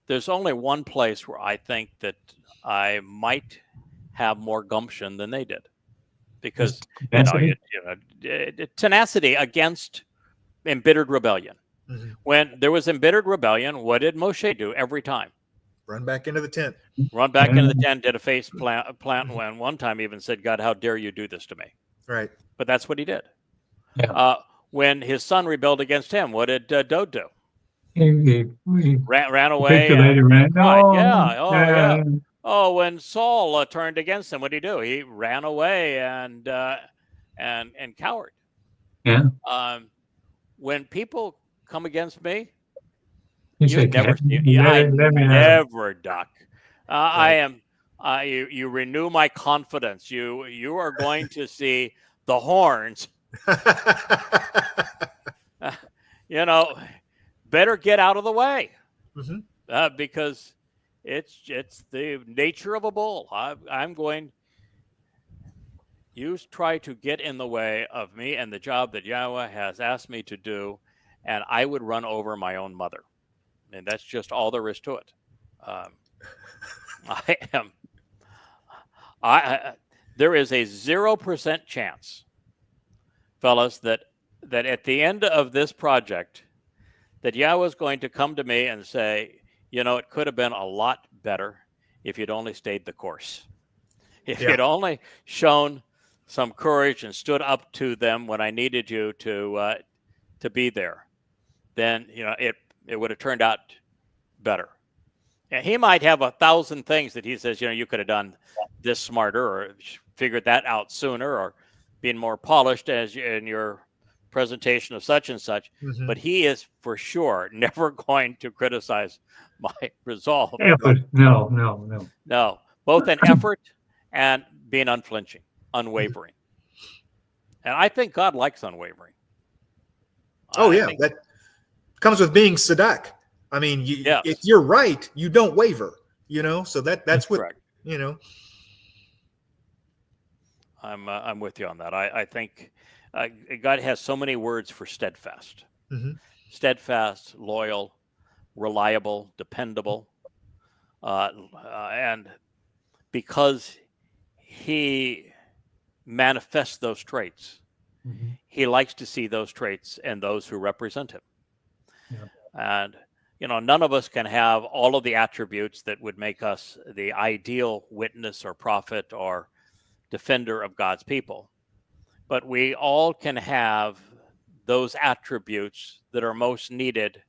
there's only one place where I think that I might have more gumption than they did, because tenacity against embittered rebellion. When there was embittered rebellion, what did Moshe do every time? Run back into the tent. Run back into the tent, did a face plant, and one time even said, God, how dare you do this to me? Right. But that's what he did. Yeah. When his son rebelled against him, what did Dode do? He ran away. Yeah. Oh, when Saul turned against him, what did he do? He ran away and cowered. Yeah. When people come against me, You never duck. Right. You renew my confidence. You are going to see the horns. Better get out of the way, because it's the nature of a bull. I'm going. you try to get in the way of me and the job that Yahweh has asked me to do, and I would run over my own mother. And that's just all there is to it. Um, I am. I there is a 0% chance, fellas, that at the end of this project, that Yahweh is going to come to me and say, it could have been a lot better if you'd only stayed the course. If you'd only shown some courage and stood up to them when I needed you to be there, then it would have turned out better. And he might have 1,000 things that he says, you could have done this smarter or figured that out sooner or been more polished as in your presentation of such and such. Mm-hmm. But he is for sure never going to criticize my resolve. No. Both in effort and being unflinching, unwavering. And I think God likes unwavering. That comes with being Sadak. I mean, if you're right, you don't waver, so that's what, correct. I'm with you on that. I think God has so many words for steadfast. Mm-hmm. Steadfast, loyal, reliable, dependable. And because he manifests those traits, mm-hmm. he likes to see those traits in those who represent him. Yeah. And none of us can have all of the attributes that would make us the ideal witness or prophet or defender of God's people. But we all can have those attributes that are most needed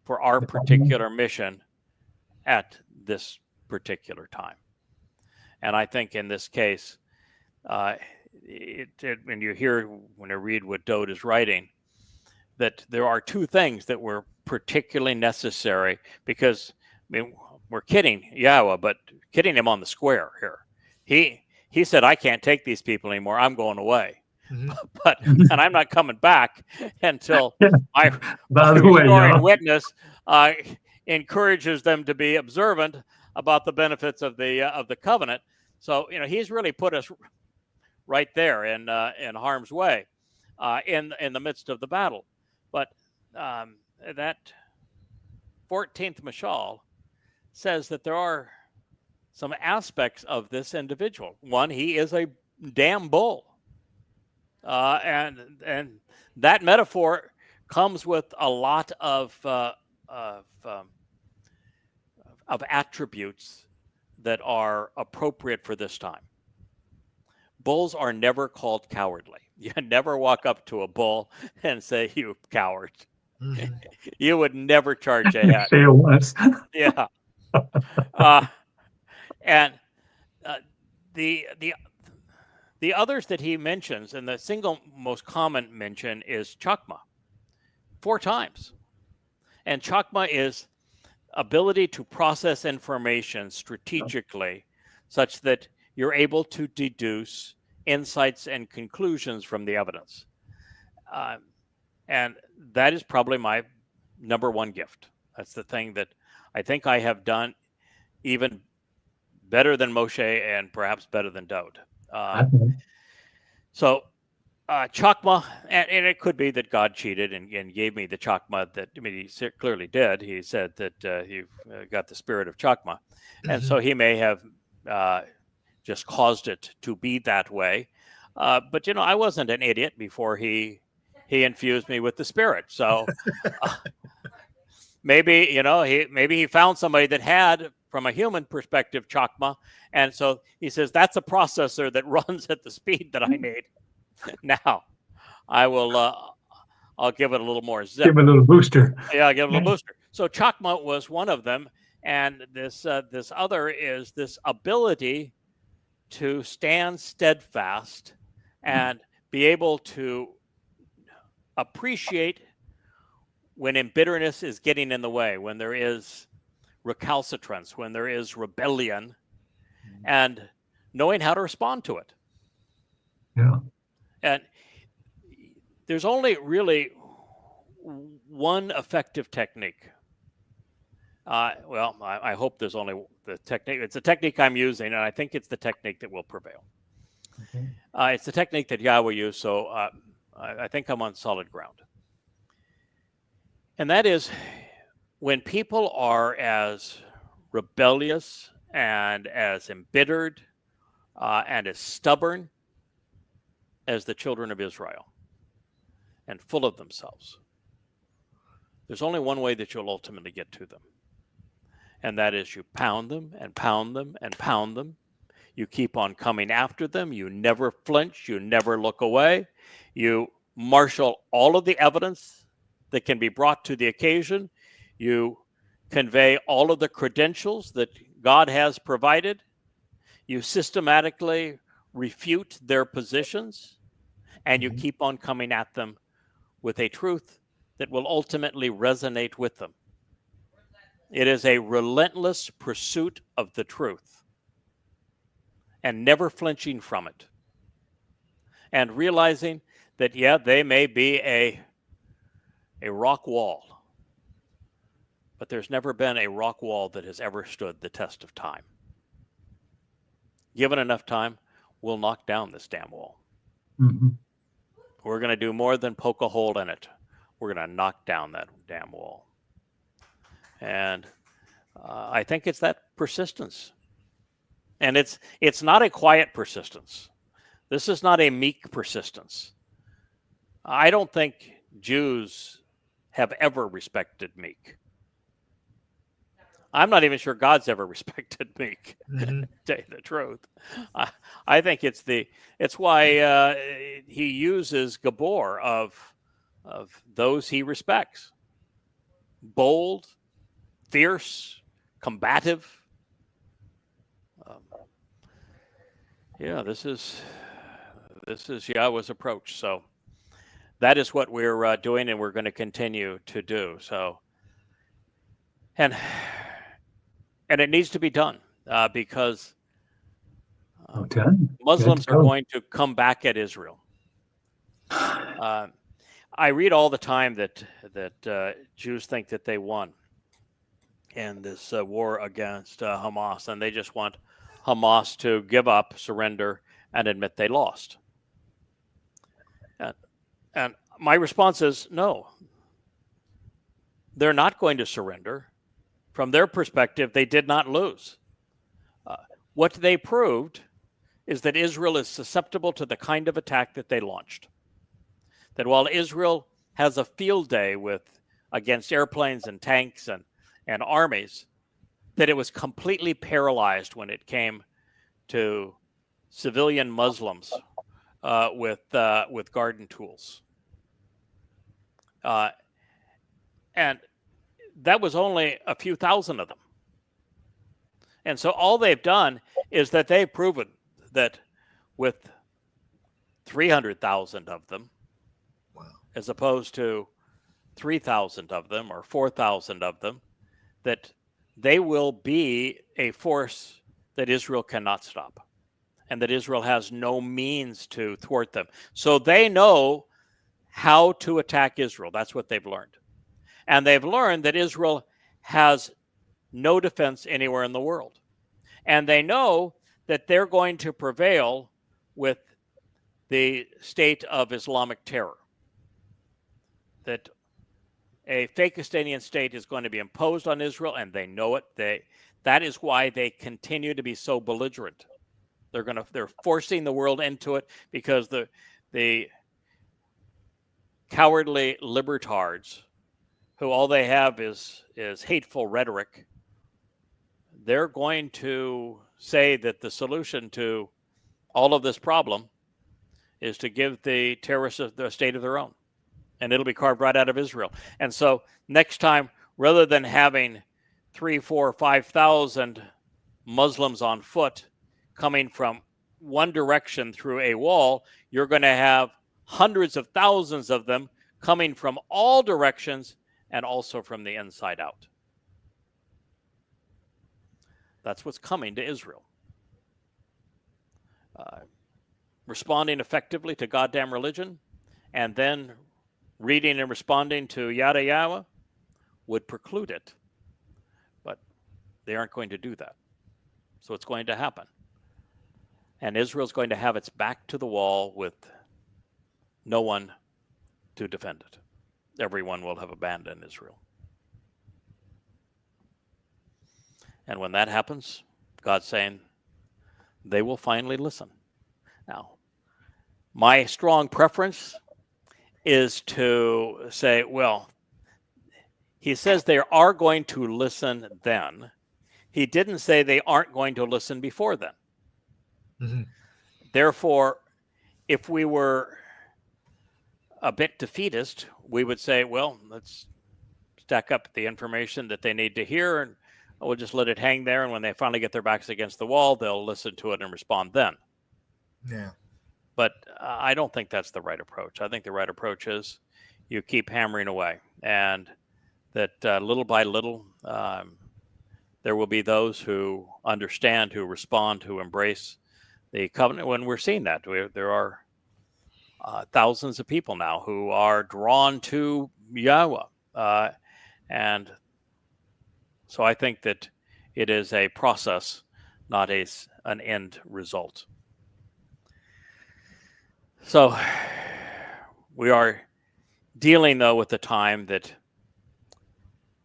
for our particular mission at this particular time. And I think in this case, when you read what Dode is writing, that there are two things that were particularly necessary, because we're kidding Yahweh, but kidding him on the square here. He said, I can't take these people anymore. I'm going away. Mm-hmm. And I'm not coming back until my restoring witness encourages them to be observant about the benefits of the covenant. So he's really put us right there in harm's way in the midst of the battle. But that 14th Mashal says that there are some aspects of this individual. One, he is a damn bull. And that metaphor comes with a lot of attributes that are appropriate for this time. Bulls are never called cowardly. You never walk up to a bull and say, "You coward." Mm-hmm. You would never charge ahead. Say it once. Yeah. And the others that he mentions, and the single most common mention is chakma, 4 times. And chakma is ability to process information strategically such that you're able to deduce insights and conclusions from the evidence. And that is probably my number one gift. That's the thing that I think I have done even better than Moshe and perhaps better than Dode. So chakma, and it could be that God cheated and gave me the chakma that, he clearly did. He said that you've got the spirit of chakma. And so he may have just caused it to be that way. But, I wasn't an idiot before he infused me with the spirit. So maybe he found somebody that had, from a human perspective, chakma. And so he says, that's a processor that runs at the speed that I need. Now, I will, I'll give it a little more zip. Give it a little booster. Yeah, give it a little booster. So chakma was one of them. And this other is this ability to stand steadfast and be able to appreciate when embitterness is getting in the way, when there is recalcitrance, when there is rebellion, and knowing how to respond to it. Yeah. And there's only really one effective technique. I hope there's only the technique. It's a technique I'm using, and I think it's the technique that will prevail. Okay. It's the technique that Yahweh used, so I think I'm on solid ground. And that is when people are as rebellious and as embittered and as stubborn as the children of Israel and full of themselves, there's only one way that you'll ultimately get to them. And that is you pound them and pound them and pound them. You keep on coming after them. You never flinch. You never look away. You marshal all of the evidence that can be brought to the occasion. You convey all of the credentials that God has provided. You systematically refute their positions, and you keep on coming at them with a truth that will ultimately resonate with them. It is a relentless pursuit of the truth and never flinching from it. And realizing that, yeah, they may be a rock wall, but there's never been a rock wall that has ever stood the test of time. Given enough time, we'll knock down this damn wall. Mm-hmm. We're going to do more than poke a hole in it. We're going to knock down that damn wall. And I think it's that persistence. And it's not a quiet persistence. This is not a meek persistence. I don't think Jews have ever respected meek. I'm not even sure God's ever respected meek. To tell you the truth, I think it's why he uses Gabor of those he respects. Bold, fierce, combative. This is Yahweh's approach. So that is what we're doing, and we're going to continue to do. So, and it needs to be done because Okay. Muslims Good. are going to come back at Israel. I read all the time that Jews think that they won in this war against Hamas, and they just want Hamas to give up, surrender, and admit they lost. And my response is no. They're not going to surrender. From their perspective, they did not lose. What they proved is that Israel is susceptible to the kind of attack that they launched. That while Israel has a field day against airplanes and tanks and armies, that it was completely paralyzed when it came to civilian Muslims with garden tools. And that was only a few thousand of them. And so all they've done is that they've proven that with 300,000 of them, Wow, as opposed to 3,000 of them or 4,000 of them, that they will be a force that Israel cannot stop and that Israel has no means to thwart them. So they know how to attack Israel. That's what they've learned. And they've learned that Israel has no defense anywhere in the world. And they know that they're going to prevail with the state of Islamic terror. That a Fakistanian state is going to be imposed on Israel, and they know it. That is why they continue to be so belligerent. They're forcing the world into it because the cowardly libertards, who all they have is hateful rhetoric, they're going to say that the solution to all of this problem is to give the terrorists a state of their own. And it'll be carved right out of Israel. And so next time, rather than having 3,000, 4,000, 5,000 Muslims on foot coming from one direction through a wall, you're going to have hundreds of thousands of them coming from all directions and also from the inside out. That's what's coming to Israel. Responding effectively to goddamn religion and then reading and responding to yada yada would preclude it. But they aren't going to do that. So it's going to happen. and Israel's going to have its back to the wall with no one to defend it. Everyone will have abandoned Israel. And when that happens, God's saying they will finally listen. Now, my strong preference is to say, well, he says they are going to listen then. He didn't say they aren't going to listen before then. Mm-hmm. Therefore, if we were a bit defeatist, we would say, well, let's stack up the information that they need to hear, and we'll just let it hang there. And when they finally get their backs against the wall, they'll listen to it and respond then. Yeah. But I don't think that's the right approach. I think the right approach is you keep hammering away, and that little by little, there will be those who understand, who respond, who embrace the covenant. When we're seeing that, there are thousands of people now who are drawn to Yahweh. And so I think that it is a process, not an end result. So we are dealing, though, with the time that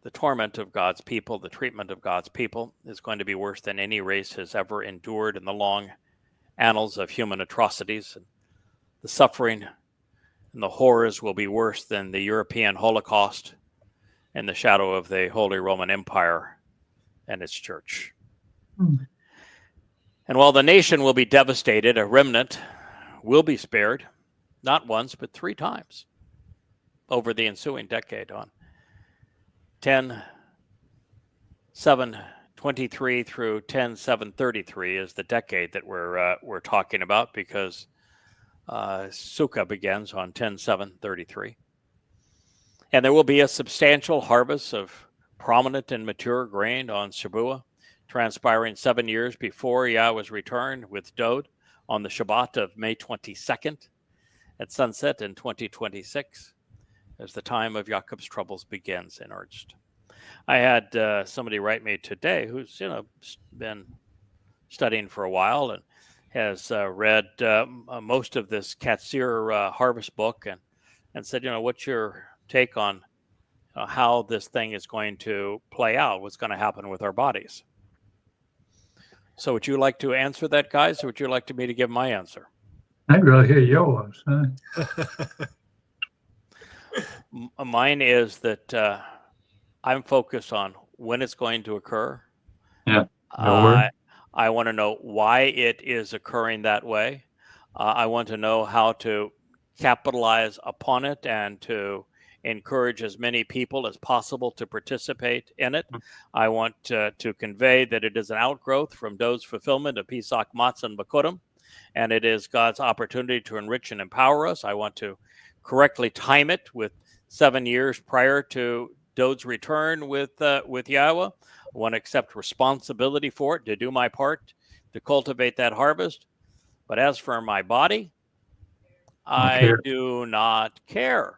the torment of God's people, the treatment of God's people, is going to be worse than any race has ever endured in the long annals of human atrocities. And the suffering and the horrors will be worse than the European Holocaust in the shadow of the Holy Roman Empire and its church. Mm. And while the nation will be devastated, a remnant will be spared, not once, but 3 times over the ensuing decade. On 10/7/23 through 10/7/33 is the decade that we're talking about, because Sukkah begins on 10/7/33. And there will be a substantial harvest of prominent and mature grain on Shavuot, transpiring 7 years before Yahweh's return with Dode on the Shabbat of May 22nd at sunset in 2026, as the time of Jacob's troubles begins in earnest. I had somebody write me today who's been studying for a while and has read most of this Qatsyr harvest book, and said, what's your take on how this thing is going to play out, what's going to happen with our bodies? So would you like to answer that, guys, or would you like me to give my answer? I'd rather hear yours. Huh? Mine is that I'm focused on when it's going to occur. Yeah. I want to know why it is occurring that way. I want to know how to capitalize upon it and to encourage as many people as possible to participate in it. I want to convey that it is an outgrowth from Dode's fulfillment of Pesach, Matzah, and Bakurim, and it is God's opportunity to enrich and empower us. I want to correctly time it with 7 years prior to Dode's return with Yahweh. I want to accept responsibility for it, to do my part to cultivate that harvest. But as for my body, I do not care.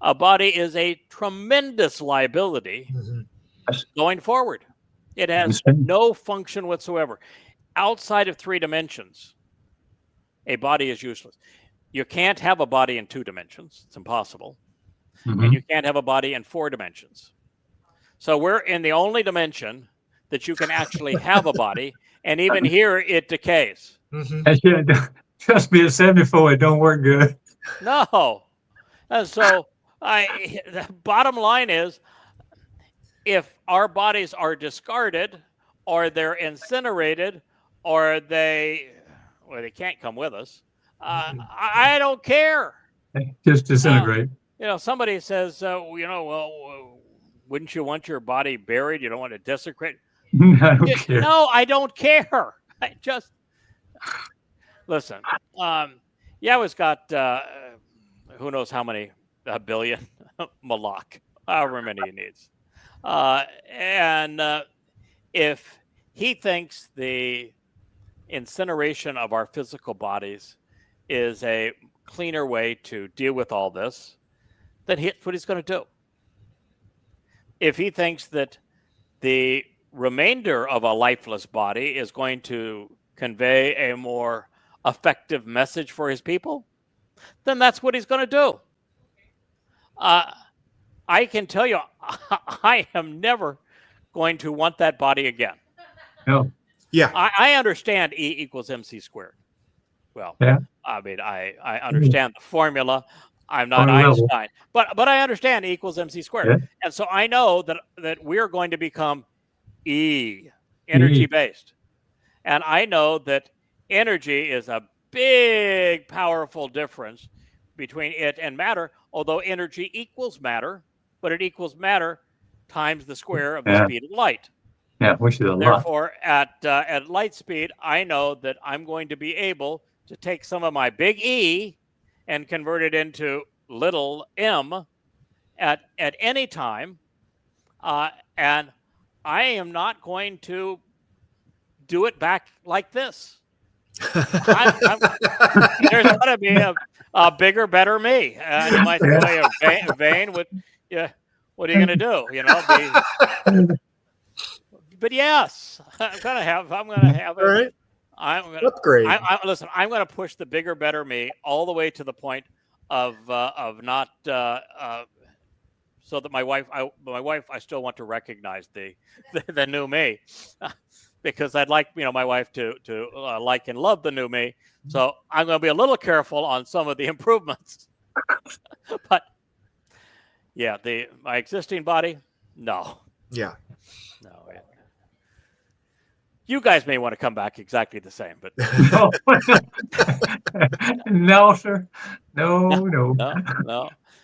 A body is a tremendous liability going forward. It has no function whatsoever. Outside of 3 dimensions, a body is useless. You can't have a body in 2 dimensions. It's impossible. And you can't have a body in 4 dimensions. So we're in the only dimension that you can actually have a body, and even here it decays. Trust me, at 74, it don't work good. No. And so the bottom line is, if our bodies are discarded, or they're incinerated, or they can't come with us, I don't care. Just disintegrate. Somebody says, wouldn't you want your body buried? You don't want to desecrate? I don't care. No, I don't care. I just listen. Yahweh's got who knows how many billion malak, however many he needs, and if he thinks the incineration of our physical bodies is a cleaner way to deal with all this, then that's what he's going to do. If he thinks that the remainder of a lifeless body is going to convey a more effective message for his people, then that's what he's going to do. I can tell you, I am never going to want that body again. No. Yeah. I understand E equals MC squared. Well, Yeah. I mean, I understand the formula. I'm not On a level. Einstein, but I understand E equals MC squared. Yeah. And so I know that we're going to become E, energy based. And I know that energy is a big, powerful difference between it and matter, although energy equals matter, but it equals matter times the square of the speed of light. Yeah, which is a lot. Therefore, at light speed, I know that I'm going to be able to take some of my big E and convert it into little m at any time, and I am not going to do it back like this. There's going to be a bigger, better me. You might say a vein with, yeah. What are you going to do? You know. But yes, I'm going to have it. Right. I'm going to upgrade. Listen, I'm going to push the bigger, better me all the way to the point of not so that my wife, I still want to recognize the new me, because I'd like my wife to like and love the new me. So I'm going to be a little careful on some of the improvements. But yeah, my existing body, no. Yeah. No. You guys may want to come back exactly the same, but no, sir. No.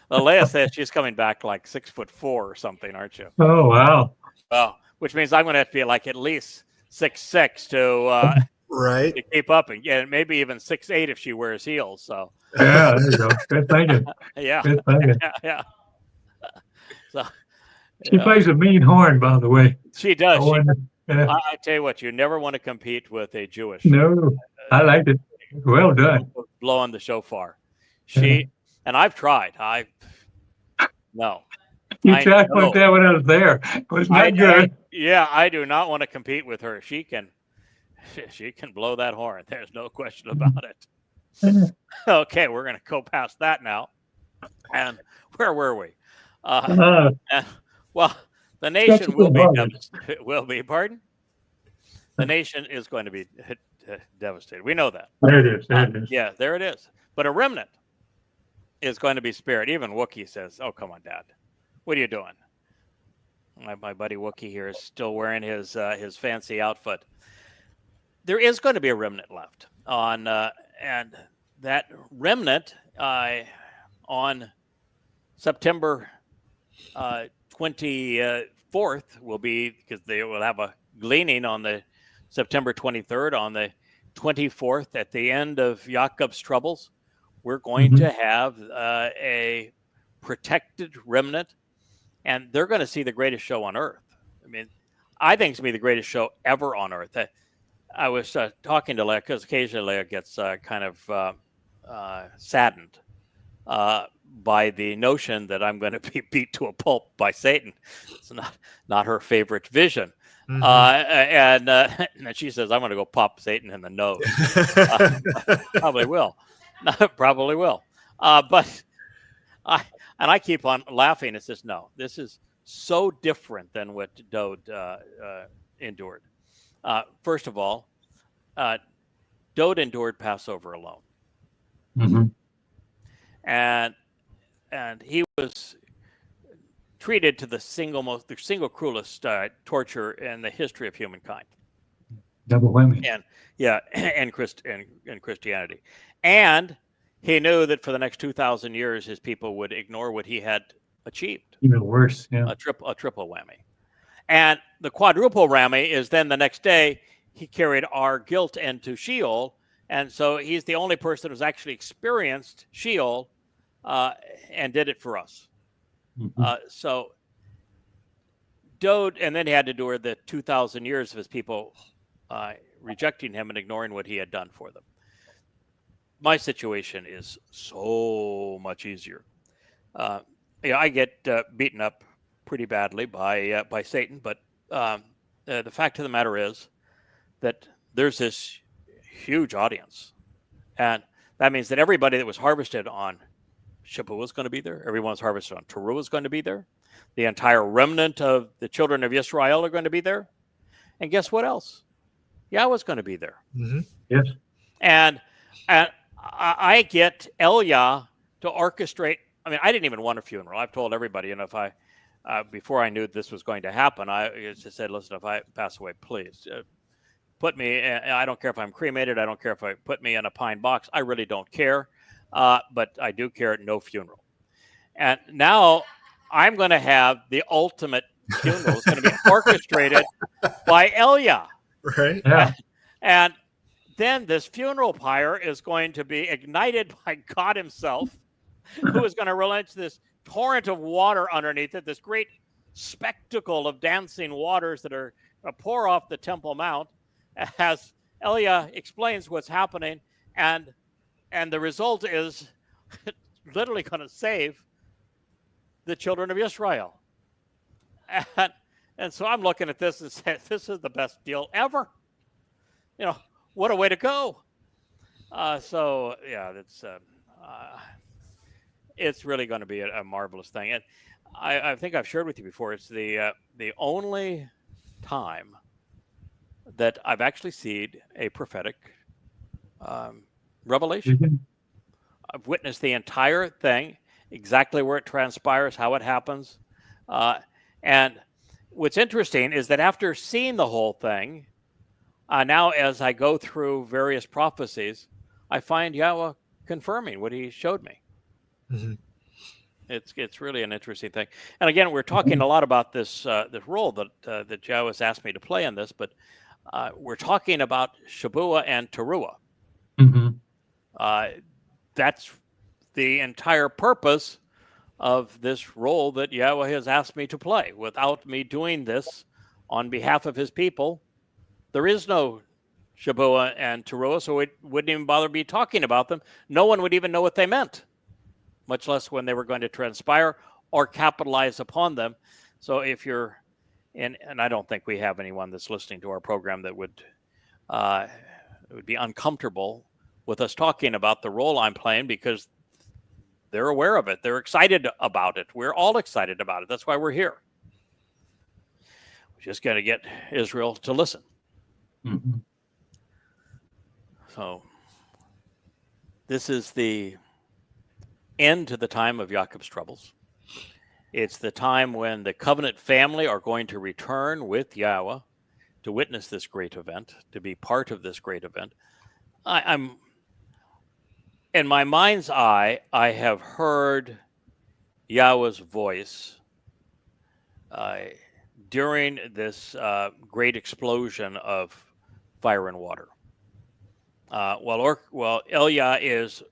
Leia says she's coming back like 6'4" or something, aren't you? Oh, wow. Well, which means I'm going to have to be like at least 6'6" right to keep up, and maybe even 6'8" if she wears heels. So yeah, there you go. Good thinking. Yeah. Good thinking. Yeah. So she plays a mean horn, by the way. She does. Yeah. I tell you what, you never want to compete with a Jewish. No, I liked it. Well done. Blowing the shofar. And I've tried. No. You tried with that when I was there. It was not good. I do not want to compete with her. She can blow that horn. There's no question about it. Okay, we're going to go past that now. And where were we? Well, the nation will be, pardon? The nation is going to be devastated. We know that. There it is. Yeah, there it is. But a remnant is going to be spared. Even Wookiee says, "Oh, come on, Dad. What are you doing?" My buddy Wookiee here is still wearing his fancy outfit. There is going to be a remnant left and that remnant on September 24th will be, because they will have a gleaning on the September 23rd. On the 24th, at the end of Jacob's troubles, we're going to have a protected remnant, and they're going to see the greatest show on earth. I mean, I think it's going to be the greatest show ever on earth. I was talking to Leah, because occasionally Leah gets kind of saddened by the notion that I'm going to be beat to a pulp by Satan. It's not her favorite vision. And she says, I'm going to go pop Satan in the nose. Probably will. Probably will. But I keep on laughing. It says, no, this is so different than what Dode endured. First of all, Dode endured Passover alone. And he was treated to the single cruelest torture in the history of humankind. Double whammy. And Christianity. And he knew that for the next 2,000 years, his people would ignore what he had achieved. Even worse, yeah. A triple whammy. And the quadruple whammy is then the next day, he carried our guilt into Sheol. And so he's the only person who's actually experienced Sheol and did it for us. So Dode, and then he had to endure the 2,000 years of his people rejecting him and ignoring what he had done for them. My situation is so much easier. I get beaten up pretty badly by Satan, but the fact of the matter is that there's this huge audience And that means that everybody that was harvested on Shabbat is going to be there. Everyone's harvested on Teruah is going to be there. The entire remnant of the children of Israel are going to be there. And guess what else? Yahweh's going to be there. Mm-hmm. Yes. And I get Elia to orchestrate. I mean, I didn't even want a funeral. I've told everybody, and if I, before I knew this was going to happen, I just said, listen, if I pass away, please put me. I don't care if I'm cremated. I don't care if I put me in a pine box. I really don't care. But I do care. No funeral. And now I'm going to have the ultimate funeral. It's going to be orchestrated by Elia. Right. Yeah. And then this funeral pyre is going to be ignited by God himself, who is going to release this torrent of water underneath it, this great spectacle of dancing waters that are pour off the Temple Mount, as Elia explains what's happening. And the result is literally going to save the children of Israel. And so I'm looking at this and saying, this is the best deal ever. You know, what a way to go. So, yeah, it's really going to be a marvelous thing. And I think I've shared with you before, it's the only time that I've actually seen a prophetic revelation. Mhm. I've witnessed the entire thing, exactly where it transpires, how it happens. And what's interesting is that after seeing the whole thing, now as I go through various prophecies, I find Yahweh confirming what he showed me. Mm-hmm. It's really an interesting thing. And again, we're talking a lot about this role that Yahweh has asked me to play in this, but we're talking about Shabbat and Teruah. Mm-hmm. That's the entire purpose of this role that Yahweh has asked me to play. Without me doing this on behalf of his people, there is no Shabbat and Teruah, so it wouldn't even bother me talking about them. No one would even know what they meant, much less when they were going to transpire or capitalize upon them. So if you're in, and I don't think we have anyone that's listening to our program that would be uncomfortable with us talking about the role I'm playing, because they're aware of it. They're excited about it. We're all excited about it. That's why we're here. We're just going to get Israel to listen. Mm-hmm. So this is the end to the time of Jacob's troubles. It's the time when the covenant family are going to return with Yahweh to witness this great event, to be part of this great event. I'm in my mind's eye, I have heard Yahweh's voice during this great explosion of fire and water. While Elia is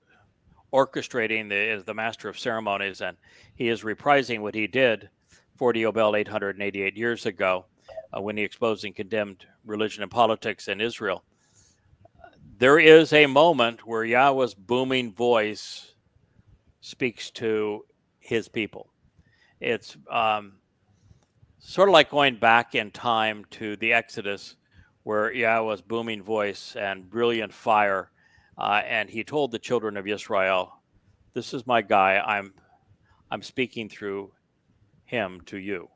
orchestrating, is the master of ceremonies, and he is reprising what he did 40 Obel 888 years ago when he exposed and condemned religion and politics in Israel. There is a moment where Yahweh's booming voice speaks to his people. It's sort of like going back in time to the Exodus, where Yahweh's booming voice and brilliant fire, and he told the children of Israel, "This is my guy. I'm speaking through him to you."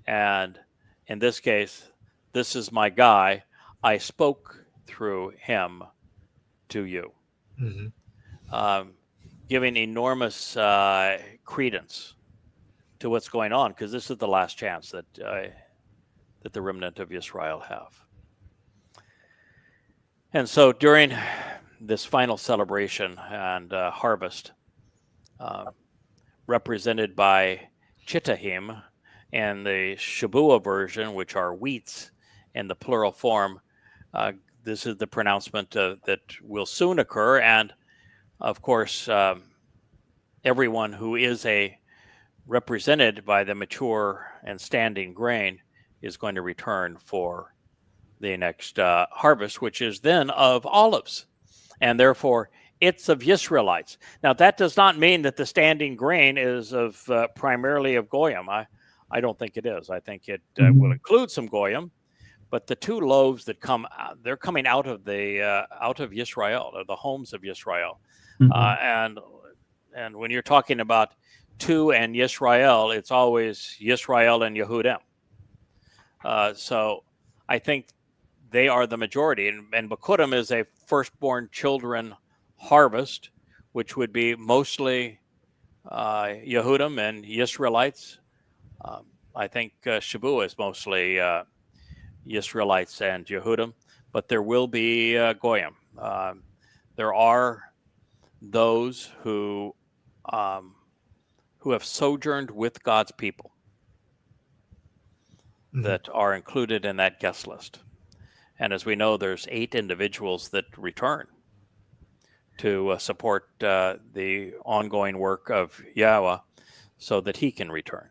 And in this case, this is my guy. I spoke through him to you. Mm-hmm. Giving enormous credence to what's going on, because this is the last chance that the remnant of Israel have. And so during this final celebration and harvest, represented by chittahim and the Shabua version, which are wheats in the plural form, this is the pronouncement that will soon occur. And of course, everyone who is represented by the mature and standing grain is going to return for the next harvest, which is then of olives. And therefore, it's of Israelites. Now, that does not mean that the standing grain is of primarily of Goyim. I don't think it is. I think it will include some Goyim, But the two loaves that come, they're coming out of Yisrael, or the homes of Yisrael. And when you're talking about two and Yisrael, it's always Yisrael and Yehudim. So I think they are the majority. And Bikurim is a firstborn children harvest, which would be mostly Yehudim and Yisraelites. I think Shabbat is mostly Yisraelites and Yehudim, but there will be Goyim. There are those who have sojourned with God's people that are included in that guest list. And as we know, there's 8 individuals that return to support the ongoing work of Yahweh so that he can return.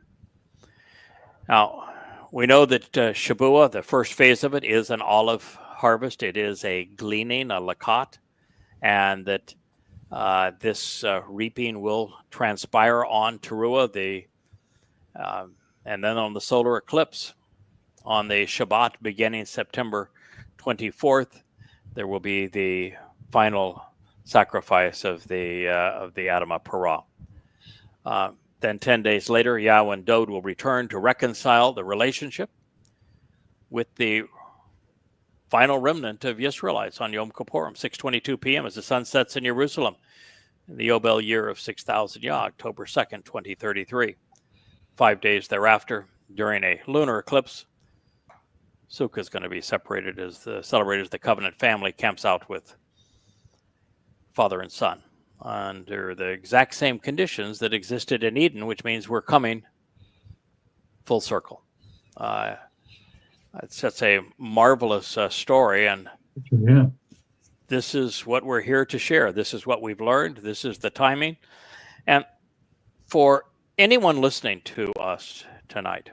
Now, we know that Shabbat, the first phase of it, is an olive harvest. It is a gleaning, a lakat, and that this reaping will transpire on Teruah, and then on the solar eclipse on the Shabbat beginning September 24th, there will be the final sacrifice of the Adamah Parah. Then 10 days later, Yahweh and Dod will return to reconcile the relationship with the final remnant of Yisraelites on Yom Kippurim, 6:22 p.m. as the sun sets in Jerusalem in the Yobel year of 6,000 Yah, October 2nd, 2033. 5 days thereafter, during a lunar eclipse, Sukkah is going to be celebrated as the covenant family camps out with father and son under the exact same conditions that existed in Eden, which means we're coming full circle. It's such a marvelous story, and this is what we're here to share. This is what we've learned. This is the timing. And for anyone listening to us tonight,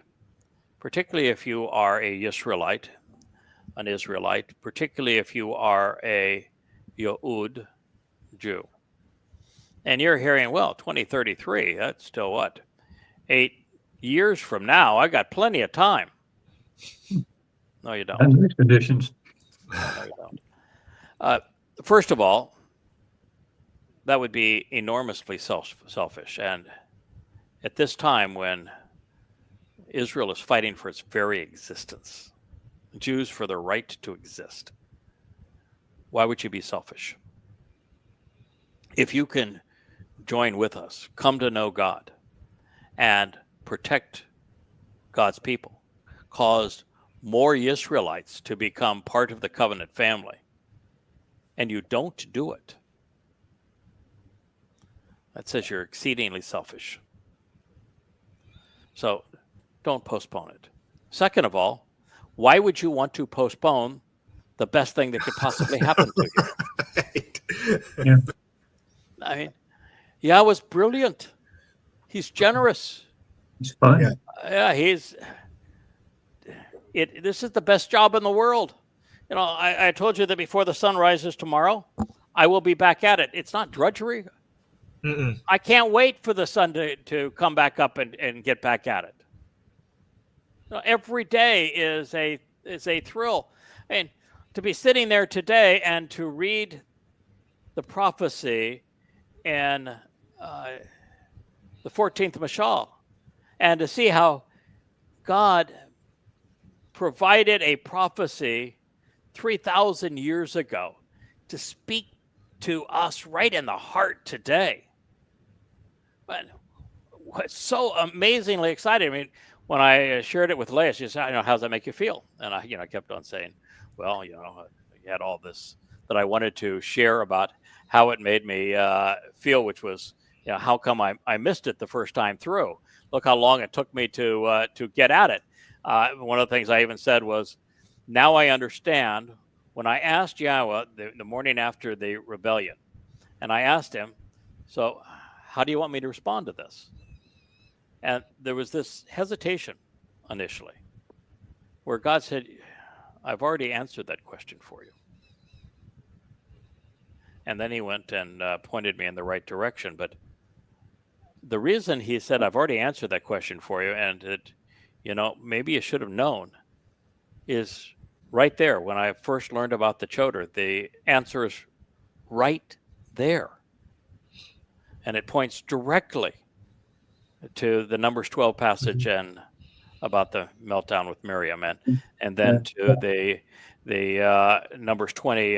particularly if you are a Yisraelite, an Israelite, particularly if you are a Yehud, Jew, and you're hearing, well, 2033, that's still what? 8 years from now, I got plenty of time. No, you don't. And expeditions. No, you don't. First of all, that would be enormously selfish. And at this time when Israel is fighting for its very existence, Jews for their right to exist, why would you be selfish? If you can join with us, come to know God, and protect God's people, cause more Israelites to become part of the covenant family, and you don't do it, that says you're exceedingly selfish. So don't postpone it. Second of all, why would you want to postpone the best thing that could possibly happen to you? Right. Yeah. I mean, Yahweh's brilliant. He's generous. It's fun. Yeah. Yeah, this is the best job in the world. You know, I told you that before the sun rises tomorrow, I will be back at it. It's not drudgery. Mm-mm. I can't wait for the sun to come back up and get back at it. You know, every day is a thrill. And to be sitting there today and to read the prophecy in the 14th Mashal, and to see how God provided a prophecy 3,000 years ago to speak to us right in the heart today. But what's so amazingly exciting, I mean, when I shared it with Leah, she said, "How does that make you feel?" And I kept on saying, "Well, I had all this that I wanted to share about how it made me feel, which was, how come I missed it the first time through? Look how long it took me to get at it." One of the things I even said was, now I understand. When I asked Yahweh the morning after the rebellion, and I asked him, "So how do you want me to respond to this?" And there was this hesitation initially where God said, "I've already answered that question for you." And then he went and pointed me in the right direction. But the reason he said, "I've already answered that question for you," and that, maybe you should have known, is right there. When I first learned about the Chodar, the answer is right there. And it points directly to the Numbers 12 passage and about the meltdown with Miriam, and then to the Numbers 20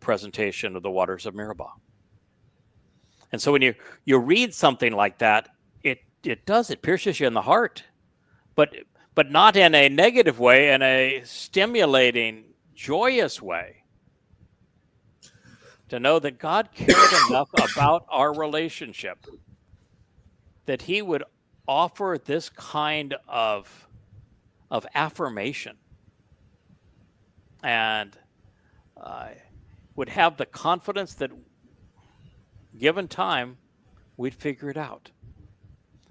presentation of the waters of Meribah. And so when you read something like that, it pierces you in the heart, but not in a negative way, in a stimulating, joyous way. To know that God cared enough about our relationship that he would offer this kind of affirmation, and would have the confidence that, given time, we'd figure it out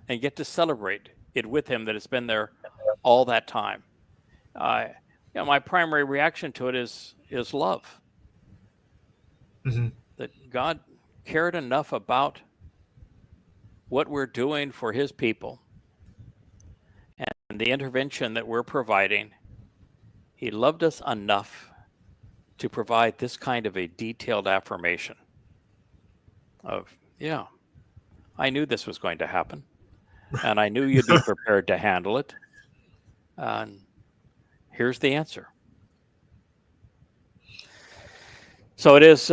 and get to celebrate it with him, that it's been there all that time. My primary reaction to it is love. That God cared enough about what we're doing for his people and the intervention that we're providing. He loved us enough to provide this kind of a detailed affirmation of, yeah, I knew this was going to happen, and I knew you'd be prepared to handle it. And here's the answer. So it is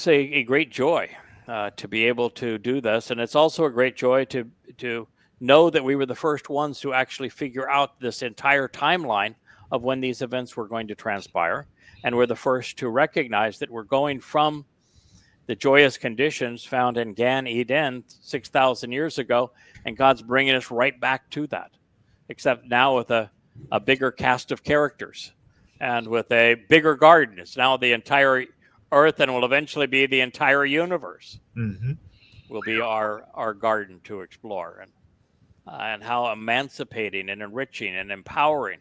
a great joy to be able to do this, and it's also a great joy to know that we were the first ones to actually figure out this entire timeline of when these events were going to transpire, and we're the first to recognize that we're going from the joyous conditions found in Gan Eden 6,000 years ago, and God's bringing us right back to that, except now with a bigger cast of characters and with a bigger garden. It's now the entire earth, and will eventually be the entire universe. Will be our garden to explore, and how emancipating and enriching and empowering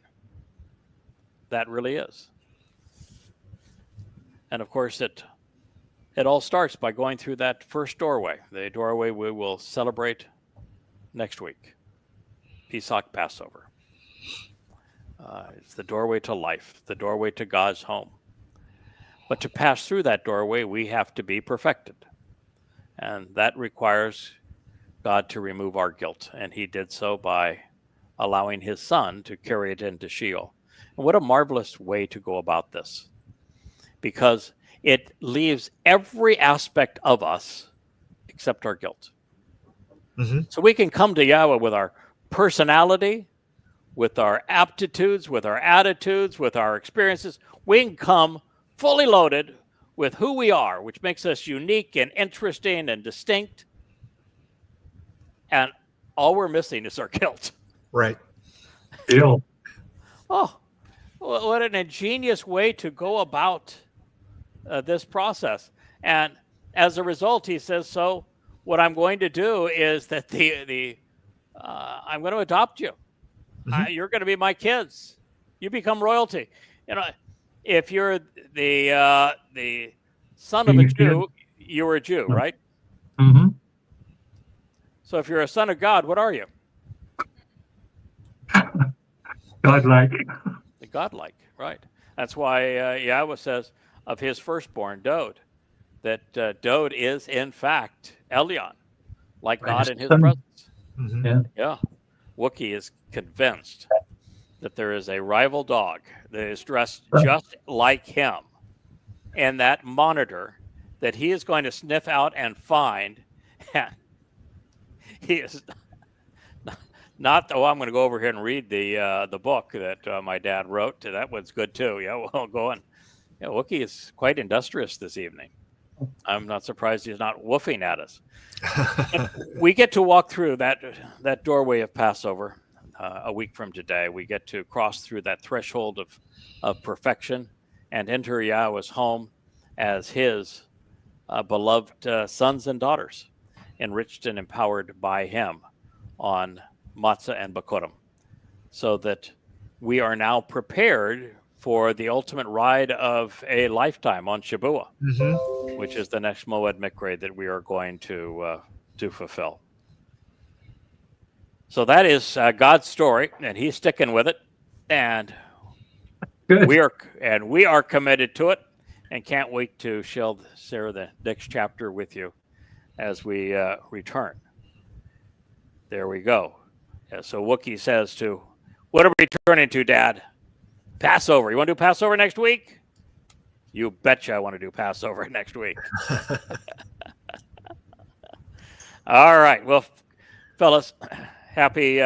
that really is. And of course, it all starts by going through that first doorway, the doorway we will celebrate next week, Pesach, Passover. It's the doorway to life, the doorway to God's home. But to pass through that doorway, we have to be perfected. And that requires God to remove our guilt. And he did so by allowing his son to carry it into Sheol. And what a marvelous way to go about this, because it leaves every aspect of us except our guilt. So we can come to Yahweh with our personality, with our aptitudes, with our attitudes, with our experiences. We can come fully loaded with who we are, which makes us unique and interesting and distinct. And all we're missing is our guilt. Right. Guilt. Oh, what an ingenious way to go about this process. And as a result, he says, so what I'm going to do is that I'm going to adopt you. You're going to be my kids. You become royalty. If you're the son of a Jew, you're a Jew, right? So if you're a son of God, what are you? Godlike. The godlike, right? That's why Yahweh says of his firstborn, Dod, that Dod is in fact Elyon, like God in his presence. Yeah. Wookiee is convinced that there is a rival dog that is dressed just like him, and that monitor that he is going to sniff out and find. He is not. Oh, I'm going to go over here and read the book that my dad wrote. That one's good too. Yeah, we'll go on. Yeah, Wookiee is quite industrious this evening. I'm not surprised he's not woofing at us. We get to walk through that doorway of Passover a week from today. We get to cross through that threshold of perfection and enter Yahweh's home as his beloved sons and daughters, enriched and empowered by him on Matzah and Bakurim, so that we are now prepared for the ultimate ride of a lifetime on Shabuah, which is the next Moed Mikre that we are going to fulfill. So that is God's story, and he's sticking with it. And Good. we are committed to it, and can't wait to share the next chapter with you as we return. There we go. So Wookie says to, what are we turning to, Dad? Passover. You want to do Passover next week? You betcha I want to do Passover next week. All right. Well, fellas, happy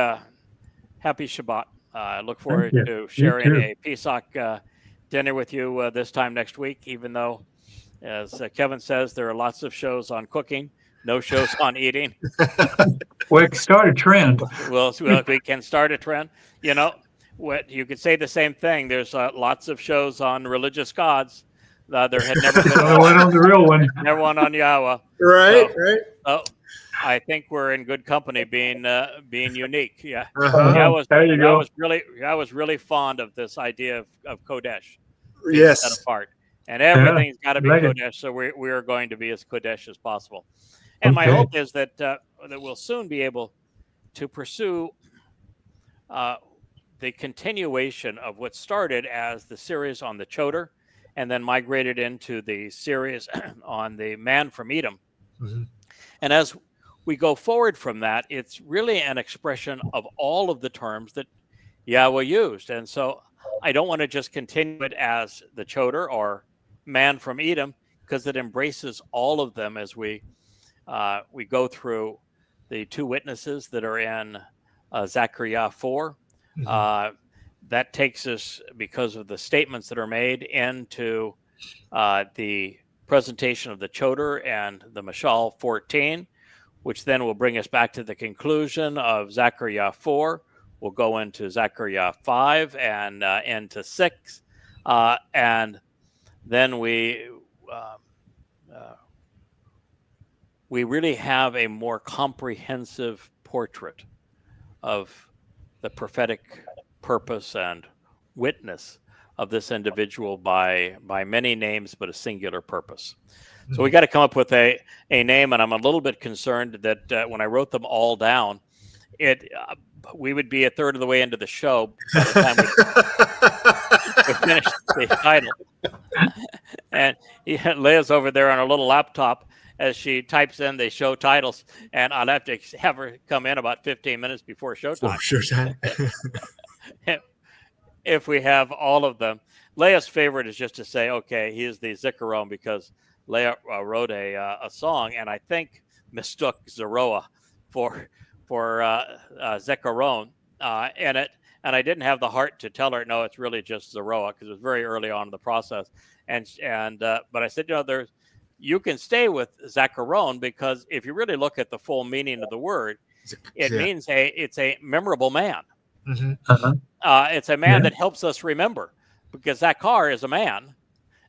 Shabbat. I look forward to sharing a Pesach dinner with you this time next week, even though, as Kevin says, there are lots of shows on cooking, no shows on eating. We can start a trend. Well, we can start a trend. You know, what you could say the same thing. There's lots of shows on religious gods. There had never been one on the real one. Never one on Yahweh. Right, So, right. Oh, I think we're in good company, being unique. Yeah, Uh-huh. I was really fond of this idea of Kodesh being Yes. set apart, and everything's got to be like it. Kodesh. So we are going to be as Kodesh as possible. And my hope is that that we'll soon be able to pursue the continuation of what started as the series on the Choder, and then migrated into the series on the man from Edom. Mm-hmm. And as we go forward from that, it's really an expression of all of the terms that Yahweh used. And so I don't want to just continue it as the Choder or man from Edom, because it embraces all of them as we go through the two witnesses that are in Zechariah 4. Mm-hmm. That takes us, because of the statements that are made, into the presentation of the Choder and the Mashal 14, which then will bring us back to the conclusion of Zechariah 4. We'll go into Zechariah 5 and into 6. And then we really have a more comprehensive portrait of the prophetic purpose and witness of this individual by many names, but a singular purpose. So we got to come up with a name, and I'm a little bit concerned that when I wrote them all down, we would be a third of the way into the show by the time we finished the title. And Leah's over there on her little laptop as she types in the show titles, and I'll have to have her come in about 15 minutes before showtime. Oh, sure time. If we have all of them. Leah's favorite is just to say, okay, he is the Zikaron, because Leah wrote a song, and I think mistook Zeroah for Zikaron in it. And I didn't have the heart to tell her, no, it's really just Zeroah, because it was very early on in the process. But I said, you can stay with Zechariah, because if you really look at the full meaning of the word, it means it's a memorable man. Mm-hmm. It's a man that helps us remember, because Zachar is a man,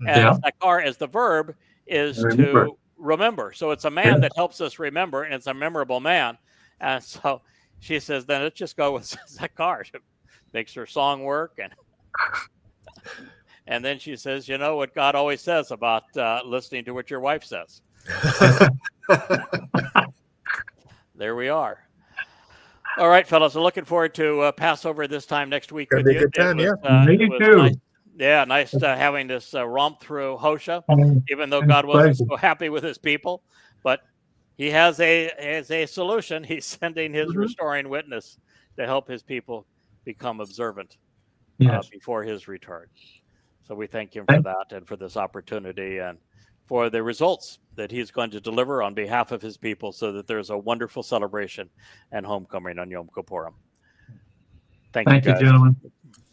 and Zachar as the verb is to remember. So it's a man that helps us remember, and it's a memorable man. And so she says, then let's just go with Zachar. It makes her song work. And then she says, you know what God always says about listening to what your wife says. There we are. All right, fellas. I'm looking forward to Passover this time next week. Gonna be a good time, Me too. Nice having this romp through Hosha, even though God wasn't so happy with his people. But he has a solution. He's sending his restoring witness to help his people become observant before his return. So we thank him for that, and for this opportunity, and for the results that he's going to deliver on behalf of his people, so that there's a wonderful celebration and homecoming on Yom Kippurim. Thank you, guys. Gentlemen.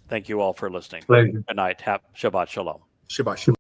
Thank you all for listening. Pleasure. Good night. Shabbat Shalom. Shabbat Shalom.